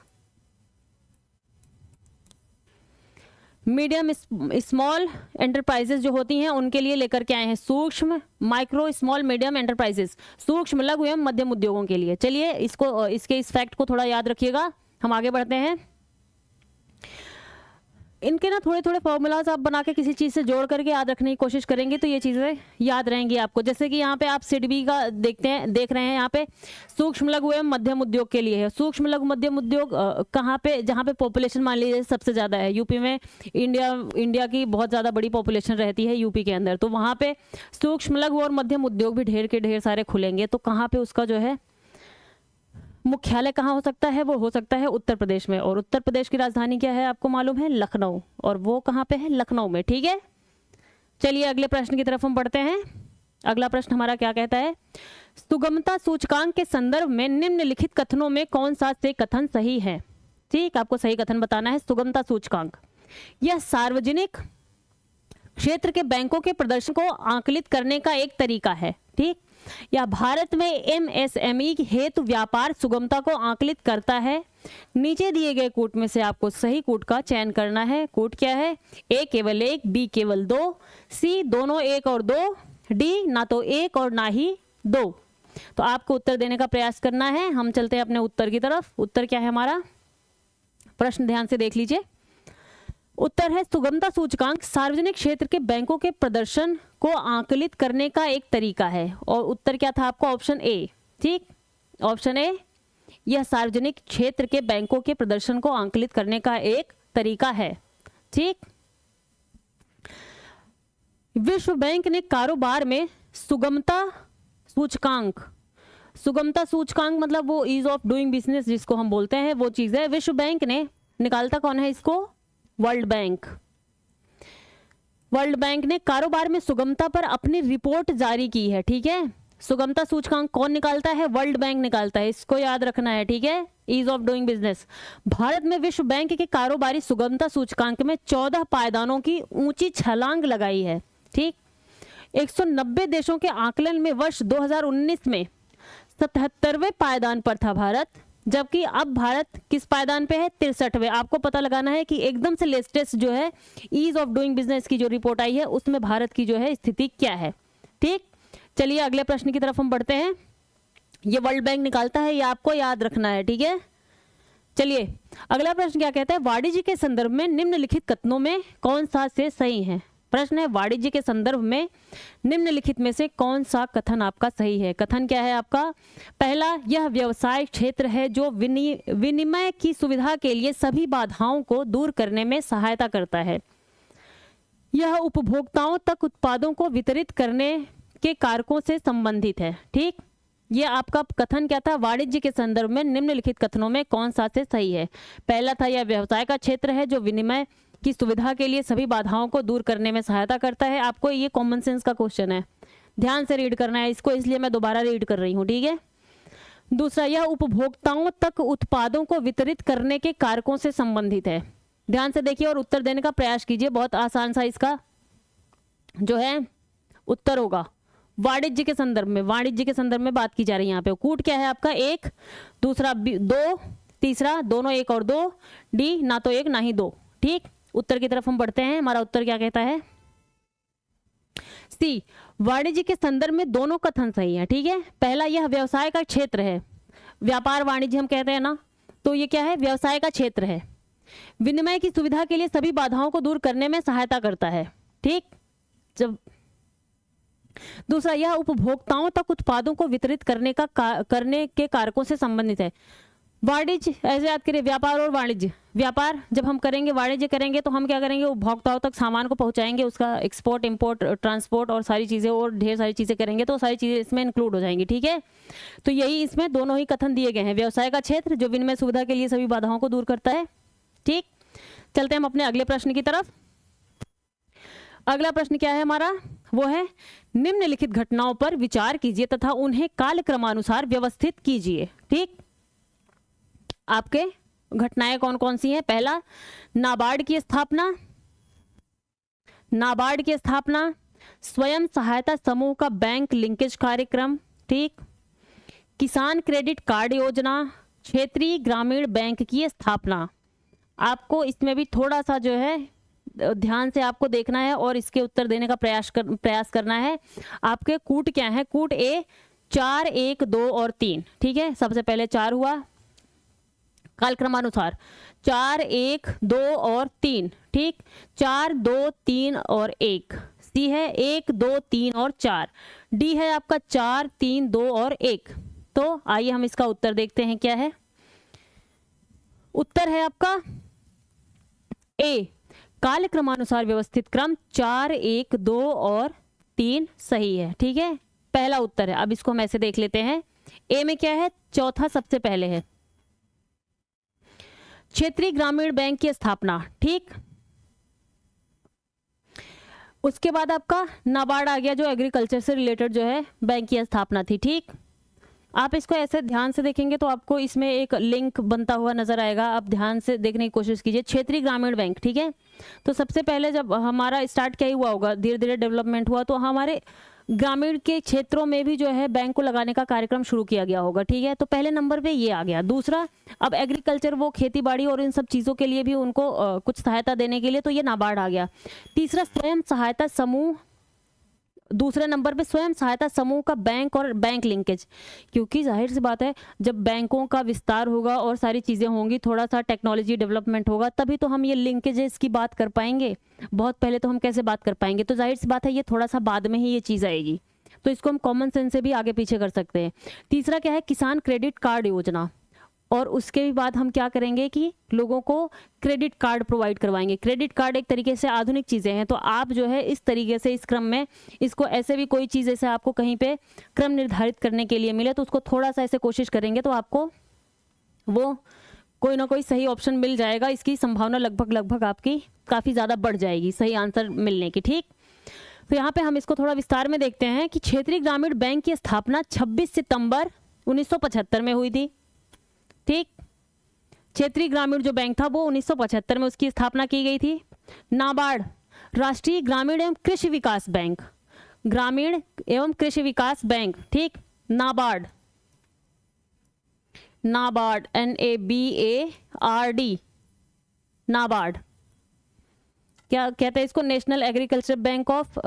मीडियम स्मॉल एंटरप्राइजेस जो होती हैं उनके लिए लेकर के आए हैं। सूक्ष्म, माइक्रो स्मॉल मीडियम एंटरप्राइजेस, सूक्ष्म लघु एवं मध्यम उद्योगों के लिए। चलिए इसके इस फैक्ट को थोड़ा याद रखिएगा, हम आगे बढ़ते हैं। इनके ना थोड़े थोड़े फॉर्मूलाज आप बना के किसी चीज़ से जोड़ करके याद रखने की कोशिश करेंगे तो ये चीज़ें याद रहेंगी आपको। जैसे कि यहाँ पे आप सिडबी का देख रहे हैं, यहाँ पे सूक्ष्म लघु एवं मध्यम उद्योग के लिए है। सूक्ष्म लघु मध्यम उद्योग कहाँ पे? जहाँ पे पॉपुलेशन मान लीजिए सबसे ज़्यादा है, यूपी में। इंडिया की बहुत ज़्यादा बड़ी पॉपुलेशन रहती है यूपी के अंदर, तो वहाँ पे सूक्ष्म लघु और मध्यम उद्योग भी ढेर के ढेर सारे खुलेंगे। तो कहाँ पे उसका जो है मुख्यालय कहाँ हो सकता है? वो हो सकता है उत्तर प्रदेश में, और उत्तर प्रदेश की राजधानी क्या है आपको मालूम है? लखनऊ, और वो कहाँ पे है? लखनऊ में। ठीक है, चलिए अगले प्रश्न की तरफ हम बढ़ते हैं। अगला प्रश्न हमारा क्या कहता है? सुगमता सूचकांक के संदर्भ में निम्नलिखित कथनों में कौन सा से कथन सही है? ठीक, आपको सही कथन बताना है। सुगमता सूचकांक यह सार्वजनिक क्षेत्र के बैंकों के प्रदर्शन को आंकलित करने का एक तरीका है। ठीक, या भारत में MSME हेतु व्यापार सुगमता को आंकलित करता है। नीचे दिए गए कूट में से आपको सही कूट का चयन करना है। कूट क्या है? ए केवल 1, बी केवल 2, सी दोनों 1 और 2, डी ना तो 1 और ना ही 2। तो आपको उत्तर देने का प्रयास करना है। हम चलते हैं अपने उत्तर की तरफ। उत्तर क्या है हमारा? प्रश्न ध्यान से देख लीजिए। उत्तर है सुगमता सूचकांक सार्वजनिक क्षेत्र के बैंकों के प्रदर्शन को आंकलित करने का एक तरीका है। और उत्तर क्या था आपका? Option A. ठीक, ऑप्शन ए, यह सार्वजनिक क्षेत्र के बैंकों के प्रदर्शन को आंकलित करने का एक तरीका है। ठीक, विश्व बैंक ने कारोबार में सुगमता सूचकांक मतलब वो ईज ऑफ डूइंग बिजनेस जिसको हम बोलते हैं, वो चीज है। विश्व बैंक ने निकालता कौन है इसको? वर्ल्ड बैंक ने कारोबार में सुगमता पर अपनी रिपोर्ट जारी की है। ठीक है, सुगमता सूचकांक कौन निकालता है? वर्ल्ड बैंक निकालता है, इसको याद रखना है। ठीक है, ease of doing business. Bharat में विश्व बैंक के कारोबारी सुगमता सूचकांक में 14 पायदानों की ऊंची छलांग लगाई है। ठीक, 190 देशों के आकलन में वर्ष 2019 में 77वें पायदान पर था भारत, जबकि अब भारत किस पायदान पे है? 63वें। आपको पता लगाना है कि एकदम से लेटेस्ट जो है ईज ऑफ डूइंग बिजनेस की जो रिपोर्ट आई है उसमें भारत की जो है स्थिति क्या है। ठीक, चलिए अगले प्रश्न की तरफ हम बढ़ते हैं। ये वर्ल्ड बैंक निकालता है, ये आपको याद रखना है। ठीक है, चलिए अगला प्रश्न क्या कहता है? वाणिज्य के संदर्भ में निम्नलिखित कथनों में कौन सा से सही है? प्रश्न है वाणिज्य के संदर्भ में निम्नलिखित में से कौन सा कथन आपका सही है? कथन क्या है आपका? पहला, यह व्यवसाय क्षेत्र है जो विनिमय की सुविधा के लिए सभी बाधाओं को दूर करने में सहायता करता है। यह उपभोक्ताओं तक उत्पादों को वितरित करने के कारकों से संबंधित है। ठीक, ये आपका कथन क्या था? वाणिज्य के संदर्भ में निम्नलिखित कथनों में कौन सा से सही है? पहला था यह व्यवसाय का क्षेत्र है जो विनिमय की सुविधा के लिए सभी बाधाओं को दूर करने में सहायता करता है। आपको ये कॉमन सेंस का क्वेश्चन है, ध्यान से रीड करना है इसको, इसलिए मैं दोबारा रीड कर रही हूँ। ठीक है, दूसरा, यह उपभोक्ताओं तक उत्पादों को वितरित करने के कारकों से संबंधित है। ध्यान से देखिए और उत्तर देने का प्रयास कीजिए, बहुत आसान सा इसका जो है उत्तर होगा। वाणिज्य के संदर्भ में बात की जा रही है। यहाँ पे कूट क्या है आपका? 1, दूसरा 2, तीसरा दोनों 1 और 2, डी ना तो 1 ना ही 2। ठीक, उत्तर की तरफ हम बढ़ते हैं। हमारा उत्तर क्या कहता है? सी, वाणिज्य के संदर्भ में दोनों कथन सही है। ठीक है, पहला यह व्यवसाय का क्षेत्र है, व्यापार वाणिज्य हम कहते हैं ना, तो ये क्या है, व्यवसाय का क्षेत्र है। विनिमय की सुविधा के लिए सभी बाधाओं को दूर करने में सहायता करता है। ठीक, जब दूसरा, यह उपभोक्ताओं तक उत्पादों को वितरित करने के कारकों से संबंधित है। वाणिज्य ऐसे याद करिए, व्यापार और वाणिज्य। व्यापार जब हम करेंगे, वाणिज्य करेंगे तो हम क्या करेंगे, उपभोक्ताओं तक सामान को पहुंचाएंगे, उसका एक्सपोर्ट, इंपोर्ट, ट्रांसपोर्ट और सारी चीज़ें और ढेर सारी चीज़ें करेंगे, तो सारी चीज़ें इसमें इंक्लूड हो जाएंगी। ठीक है, तो यही इसमें दोनों ही कथन दिए गए हैं। व्यवसाय का क्षेत्र जो विनिमय सुविधा के लिए सभी बाधाओं को दूर करता है। ठीक, चलते हैं हम अपने अगले प्रश्न की तरफ। अगला प्रश्न क्या है हमारा, वो है निम्नलिखित घटनाओं पर विचार कीजिए तथा उन्हें कालक्रमानुसार व्यवस्थित कीजिए। ठीक, आपके घटनाएं कौन कौन सी हैं। पहला, नाबार्ड की स्थापना, नाबार्ड की स्थापना, स्वयं सहायता समूह का बैंक लिंकेज कार्यक्रम। ठीक, किसान क्रेडिट कार्ड योजना, क्षेत्रीय ग्रामीण बैंक की स्थापना। आपको इसमें भी थोड़ा सा जो है ध्यान से आपको देखना है और इसके उत्तर देने का प्रयास करना है। आपके कूट क्या है, कूट ए 4, 1, 2 और 3। ठीक है, सबसे पहले 4 हुआ कालक्रमानुसार, 4, 1, 2 और 3। ठीक, 4, 2, 3 और 1। सी है 1, 2, 3 और 4। डी है आपका 4, 3, 2 और 1। तो आइए हम इसका उत्तर देखते हैं क्या है। उत्तर है आपका ए, कालक्रमानुसार व्यवस्थित क्रम 4, 1, 2 और 3 सही है। ठीक है, पहला उत्तर है। अब इसको हम ऐसे देख लेते हैं, ए में क्या है, चौथा सबसे पहले है क्षेत्रीय ग्रामीण बैंक की स्थापना। ठीक, उसके बाद आपका नाबार्ड आ गया जो एग्रीकल्चर से रिलेटेड जो है बैंक की स्थापना थी। ठीक, आप इसको ऐसे ध्यान से देखेंगे तो आपको इसमें एक लिंक बनता हुआ नजर आएगा। आप ध्यान से देखने की कोशिश कीजिए, क्षेत्रीय ग्रामीण बैंक। ठीक है, तो सबसे पहले जब हमारा स्टार्ट क्या ही हुआ होगा, धीरे धीरे डेवलपमेंट हुआ, तो हमारे ग्रामीण के क्षेत्रों में भी जो है बैंक को लगाने का कार्यक्रम शुरू किया गया होगा। ठीक है, तो पहले नंबर पे ये आ गया। दूसरा, अब एग्रीकल्चर, वो खेती बाड़ी और इन सब चीज़ों के लिए भी उनको कुछ सहायता देने के लिए, तो ये नाबार्ड आ गया। तीसरा, स्वयं सहायता समूह, दूसरे नंबर पे स्वयं सहायता समूह का बैंक और बैंक लिंकेज, क्योंकि जाहिर सी बात है जब बैंकों का विस्तार होगा और सारी चीज़ें होंगी, थोड़ा सा टेक्नोलॉजी डेवलपमेंट होगा, तभी तो हम ये लिंकेजेस की बात कर पाएंगे। बहुत पहले तो हम कैसे बात कर पाएंगे, तो जाहिर सी बात है ये थोड़ा सा बाद में ही ये चीज़ आएगी, तो इसको हम कॉमन सेंस से भी आगे पीछे कर सकते हैं। तीसरा क्या है, किसान क्रेडिट कार्ड योजना, और उसके भी बाद हम क्या करेंगे कि लोगों को क्रेडिट कार्ड प्रोवाइड करवाएंगे। क्रेडिट कार्ड एक तरीके से आधुनिक चीज़ें हैं, तो आप जो है इस तरीके से इस क्रम में इसको ऐसे भी कोई चीज़ ऐसे आपको कहीं पे क्रम निर्धारित करने के लिए मिले तो उसको थोड़ा सा ऐसे कोशिश करेंगे तो आपको वो कोई ना कोई सही ऑप्शन मिल जाएगा। इसकी संभावना लगभग आपकी काफ़ी ज़्यादा बढ़ जाएगी सही आंसर मिलने की। ठीक, तो यहाँ पे हम इसको थोड़ा विस्तार में देखते हैं कि क्षेत्रीय ग्रामीण बैंक की स्थापना 26 सितंबर 1975 में हुई थी। ठीक, क्षेत्रीय ग्रामीण जो बैंक था वो 1975 में उसकी स्थापना की गई थी। नाबार्ड, राष्ट्रीय ग्रामीण एवं कृषि विकास बैंक, ग्रामीण एवं कृषि विकास बैंक। ठीक, नाबार्ड, नाबार्ड NABARD, नाबार्ड क्या कहते हैं इसको, national agriculture bank of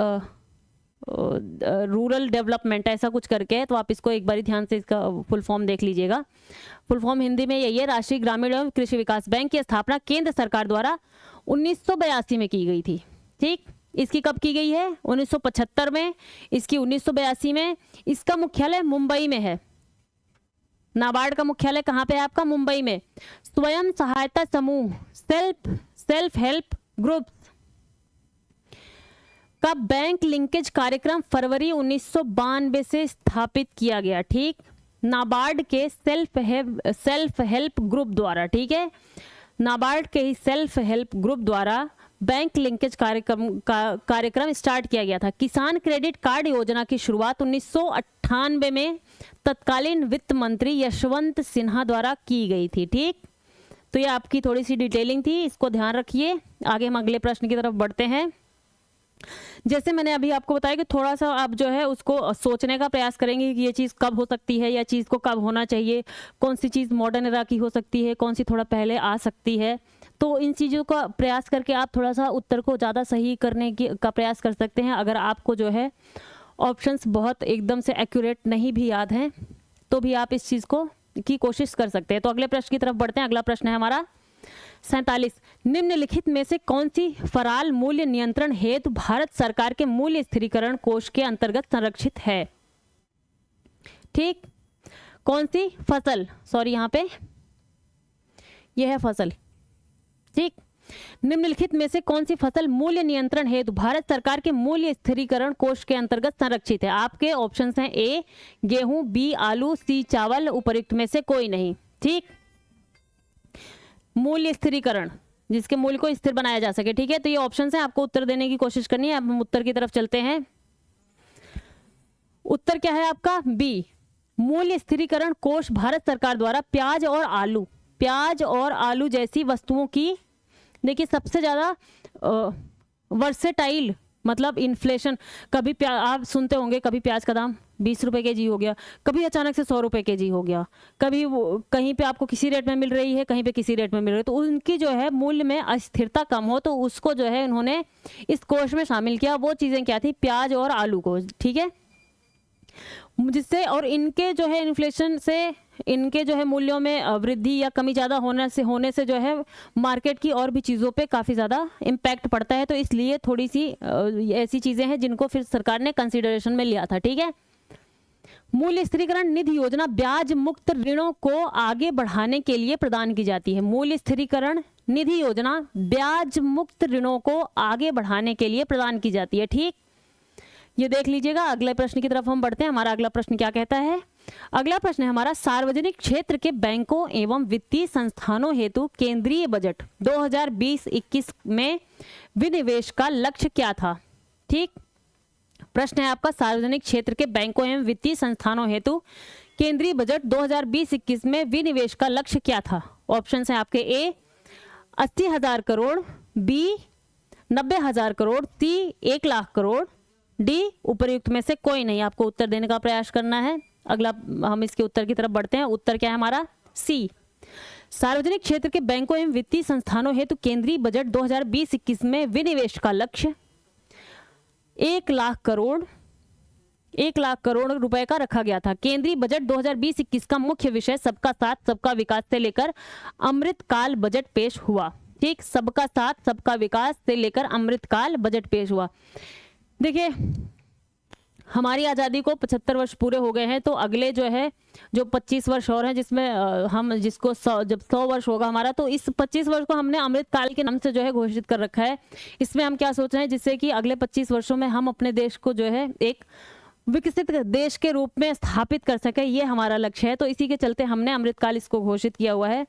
rural development, ऐसा कुछ करके है, तो आप इसको एक बार ध्यान से इसका फुल फॉर्म देख लीजिएगा। फुल फॉर्म हिंदी में यही है, राष्ट्रीय ग्रामीण एवं कृषि विकास बैंक की स्थापना केंद्र सरकार द्वारा 1982 में की गई थी। ठीक, इसकी कब की गई है, 1975 में, इसकी 1982 में। इसका मुख्यालय मुंबई में है। नाबार्ड का मुख्यालय कहाँ पे है आपका, मुंबई में। स्वयं सहायता समूह, सेल्फ हेल्प ग्रुप का बैंक लिंकेज कार्यक्रम फरवरी 1992 से स्थापित किया गया। ठीक, नाबार्ड के सेल्फ हेल्प ग्रुप द्वारा। ठीक है, नाबार्ड के ही सेल्फ हेल्प ग्रुप द्वारा बैंक लिंकेज कार्यक्रम स्टार्ट किया गया था। किसान क्रेडिट कार्ड योजना की शुरुआत 1998 में तत्कालीन वित्त मंत्री यशवंत सिन्हा द्वारा की गई थी। ठीक, तो ये आपकी थोड़ी सी डिटेलिंग थी, इसको ध्यान रखिए। आगे हम अगले प्रश्न की तरफ बढ़ते हैं। जैसे मैंने अभी आपको बताया कि थोड़ा सा आप जो है उसको सोचने का प्रयास करेंगे कि ये चीज़ कब हो सकती है या चीज़ को कब होना चाहिए, कौन सी चीज़ मॉडर्न एरा की हो सकती है, कौन सी थोड़ा पहले आ सकती है। तो इन चीज़ों का प्रयास करके आप थोड़ा सा उत्तर को ज़्यादा सही करने का प्रयास कर सकते हैं। अगर आपको जो है ऑप्शंस बहुत एकदम से एक्यूरेट नहीं भी याद हैं तो भी आप इस चीज़ को की कोशिश कर सकते हैं। तो अगले प्रश्न की तरफ बढ़ते हैं। अगला प्रश्न है हमारा 47, निम्नलिखित में से कौन सी फराल मूल्य नियंत्रण हेतु भारत सरकार के मूल्य स्थिरीकरण कोष के अंतर्गत संरक्षित है? ठीक, कौन सी फसल, सॉरी यहाँ पे यह है फसल। ठीक, निम्नलिखित में से कौन सी फसल मूल्य नियंत्रण हेतु भारत सरकार के मूल्य स्थिरीकरण कोष के अंतर्गत संरक्षित है? आपके ऑप्शंस हैं ए गेहूं, बी आलू, सी चावल, उपयुक्त में से कोई नहीं। ठीक, मूल्य स्थिरीकरण, जिसके मूल्य को स्थिर बनाया जा सके। ठीक है, तो ये ऑप्शंस हैं, आपको उत्तर देने की कोशिश करनी है। अब हम उत्तर की तरफ चलते हैं। उत्तर क्या है आपका? बी, मूल्य स्थिरीकरण कोष भारत सरकार द्वारा प्याज और आलू जैसी वस्तुओं की, देखिए सबसे ज्यादा वर्सेटाइल, मतलब इन्फ्लेशन, कभी आप सुनते होंगे कभी प्याज का दाम 20 रुपए के जी हो गया, कभी अचानक से 100 रुपए के जी हो गया, कभी वो कहीं पे आपको किसी रेट में मिल रही है, कहीं पे किसी रेट में मिल रही है, तो उनकी जो है मूल्य में अस्थिरता कम हो तो उसको जो है उन्होंने इस कोष में शामिल किया। वो चीज़ें क्या थी? प्याज और आलू को। ठीक है, जिससे और इनके जो है इन्फ्लेशन से इनके जो है मूल्यों में वृद्धि या कमी ज़्यादा होने से जो है मार्केट की और भी चीज़ों पे काफ़ी ज़्यादा इम्पैक्ट पड़ता है। तो इसलिए थोड़ी सी ऐसी चीज़ें हैं जिनको फिर सरकार ने कंसिडरेशन में लिया था। ठीक है, मूल्य स्थिरीकरण निधि योजना ब्याज मुक्त ऋणों को आगे बढ़ाने के लिए प्रदान की जाती है। मूल्य स्थिरीकरण निधि योजना ब्याज मुक्त ऋणों को आगे बढ़ाने के लिए प्रदान की जाती है। ठीक, ये देख लीजिएगा। अगले प्रश्न की तरफ हम बढ़ते हैं। हमारा अगला प्रश्न क्या कहता है? अगला प्रश्न है हमारा, सार्वजनिक क्षेत्र के बैंकों एवं वित्तीय संस्थानों हेतु केंद्रीय बजट 2020-21 में विनिवेश का लक्ष्य क्या था? ठीक, प्रश्न है आपका, सार्वजनिक क्षेत्र के बैंकों एवं वित्तीय संस्थानों हेतु केंद्रीय बजट 2020-21 में विनिवेश का लक्ष्य क्या था? ऑप्शन है आपके ए 80,000 करोड़, बी 90,000 करोड़, सी 1 लाख करोड़, डी उपर्युक्त में से कोई नहीं। आपको उत्तर देने का प्रयास करना है। अगला हम इसके उत्तर की तरफ बढ़ते हैं। उत्तर क्या है हमारा? सी, सार्वजनिक क्षेत्र के बैंकों एवं वित्तीय संस्थानों हेतु केंद्रीय बजट 2020-21 में विनिवेश का लक्ष्य 1 लाख करोड़ रुपए का रखा गया था। केंद्रीय बजट 2020-21 का मुख्य विषय सबका साथ सबका विकास से लेकर अमृतकाल बजट पेश हुआ। ठीक, सबका साथ सबका विकास से लेकर अमृतकाल बजट पेश हुआ। देखिए, हमारी आज़ादी को 75 वर्ष पूरे हो गए हैं, तो अगले जो है जो 25 वर्ष और हैं, जिसमें हम जिसको जब 100 वर्ष होगा हमारा, तो इस 25 वर्ष को हमने अमृतकाल के नाम से जो है घोषित कर रखा है। इसमें हम क्या सोच रहे हैं, जिससे कि अगले 25 वर्षों में हम अपने देश को जो है एक विकसित देश के रूप में स्थापित कर सके, ये हमारा लक्ष्य है। तो इसी के चलते हमने अमृतकाल इसको घोषित किया हुआ है।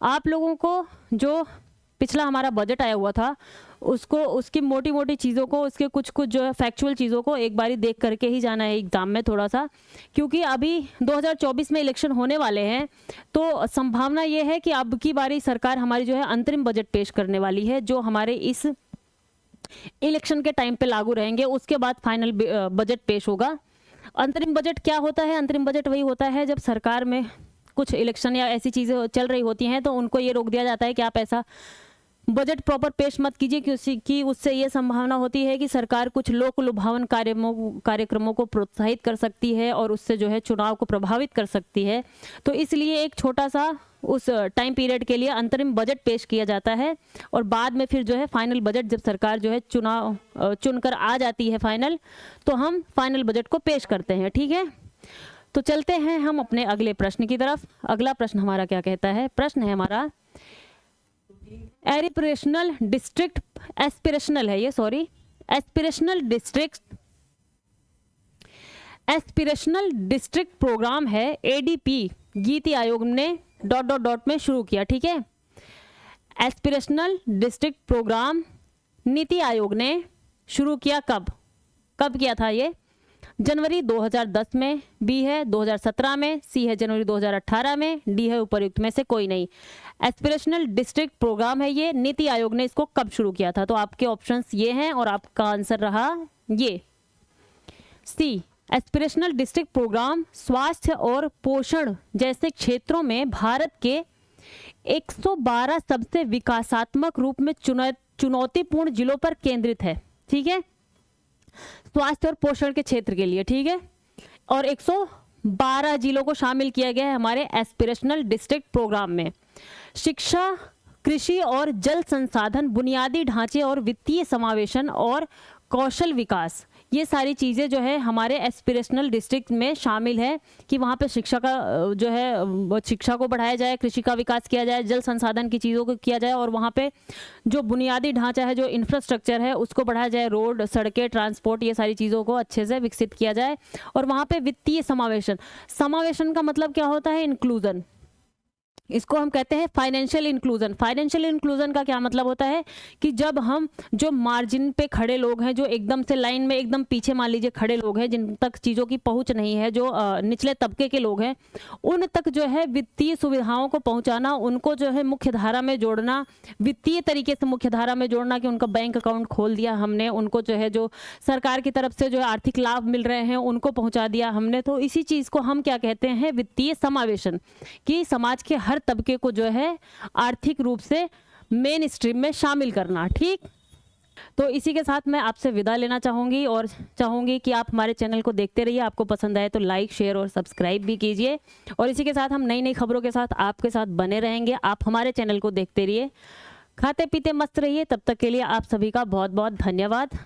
आप लोगों को जो पिछला हमारा बजट आया हुआ था उसको, उसकी मोटी मोटी चीज़ों को, उसके कुछ जो है फैक्चुअल चीज़ों को एक बारी देख करके ही जाना है एग्जाम में थोड़ा सा, क्योंकि अभी 2024 में इलेक्शन होने वाले हैं। तो संभावना ये है कि अब की बारी सरकार हमारी जो है अंतरिम बजट पेश करने वाली है, जो हमारे इस इलेक्शन के टाइम पे लागू रहेंगे। उसके बाद फाइनल बजट पेश होगा। अंतरिम बजट क्या होता है? अंतरिम बजट वही होता है जब सरकार में कुछ इलेक्शन या ऐसी चीज़ें चल रही होती हैं तो उनको ये रोक दिया जाता है कि आप ऐसा बजट प्रॉपर पेश मत कीजिए, क्योंकि उससे ये संभावना होती है कि सरकार कुछ लोक लुभावन कार्यक्रमों को प्रोत्साहित कर सकती है और उससे जो है चुनाव को प्रभावित कर सकती है। तो इसलिए एक छोटा सा उस टाइम पीरियड के लिए अंतरिम बजट पेश किया जाता है और बाद में फिर जो है फाइनल बजट, जब सरकार जो है चुनाव चुनकर आ जाती है फाइनल, तो हम फाइनल बजट को पेश करते हैं। ठीक है, तो चलते हैं हम अपने अगले प्रश्न की तरफ। अगला प्रश्न हमारा क्या कहता है? प्रश्न है हमारा, एस्पिरेशनल डिस्ट्रिक्ट, एस्पिरेशनल है ये, सॉरी, एस्पिरेशनल डिस्ट्रिक्ट प्रोग्राम है एडीपी, नीति आयोग ने ... में शुरू किया। ठीक है, aspirational district programme NITI Aayog ने शुरू किया कब किया था ये? जनवरी 2010 में, बी है 2017 में, सी है जनवरी 2018 में, डी है उपर्युक्त में से कोई नहीं। एस्पिरेशनल डिस्ट्रिक्ट प्रोग्राम है ये, नीति आयोग ने इसको कब शुरू किया था? तो आपके ऑप्शंस ये हैं और आपका आंसर रहा ये सी। एस्पिरेशनल डिस्ट्रिक्ट प्रोग्राम स्वास्थ्य और पोषण जैसे क्षेत्रों में भारत के 112 सबसे विकासात्मक रूप में चुनौतीपूर्ण जिलों पर केंद्रित है, ठीक है, स्वास्थ्य और पोषण के क्षेत्र के लिए, ठीक है। और 112 जिलों को शामिल किया गया है हमारे एस्पिरेशनल डिस्ट्रिक्ट प्रोग्राम में। शिक्षा, कृषि और जल संसाधन, बुनियादी ढांचे और वित्तीय समावेशन और कौशल विकास, ये सारी चीज़ें जो है हमारे एस्पिरेशनल डिस्ट्रिक्ट में शामिल है कि वहाँ पे शिक्षा का जो है शिक्षा को बढ़ाया जाए, कृषि का विकास किया जाए, जल संसाधन की चीज़ों को किया जाए, और वहाँ पे जो बुनियादी ढांचा है, जो इंफ्रास्ट्रक्चर है, उसको बढ़ाया जाए, रोड, सड़कें, ट्रांसपोर्ट, ये सारी चीज़ों को अच्छे से विकसित किया जाए। और वहाँ पे वित्तीय समावेशन का मतलब क्या होता है? इंक्लूजन, इसको हम कहते हैं फाइनेंशियल इंक्लूजन। फाइनेंशियल इंक्लूजन का क्या मतलब होता है कि जब हम जो मार्जिन पे खड़े लोग हैं, जो एकदम से लाइन में एकदम पीछे मान लीजिए खड़े लोग हैं, जिन तक चीज़ों की पहुंच नहीं है, जो निचले तबके के लोग हैं, उन तक जो है वित्तीय सुविधाओं को पहुंचाना, उनको जो है मुख्य धारा में जोड़ना, वित्तीय तरीके से मुख्य धारा में जोड़ना कि उनका बैंक अकाउंट खोल दिया हमने, उनको जो है जो सरकार की तरफ से जो आर्थिक लाभ मिल रहे हैं उनको पहुँचा दिया हमने। तो इसी चीज़ को हम क्या कहते हैं? वित्तीय समावेशन, कि समाज के हर तबके को जो है आर्थिक रूप से मेन स्ट्रीम में शामिल करना, ठीक। तो इसी के साथ मैं आपसे विदा लेना चाहूँगी और चाहूँगी कि आप हमारे चैनल को देखते रहिए। आपको पसंद आए तो लाइक, शेयर और सब्सक्राइब भी कीजिए। और इसी के साथ हम नई नई खबरों के साथ आपके साथ बने रहेंगे। आप हमारे चैनल को देखते रहिए, खाते पीते मस्त रहिए। तब तक के लिए आप सभी का बहुत बहुत धन्यवाद।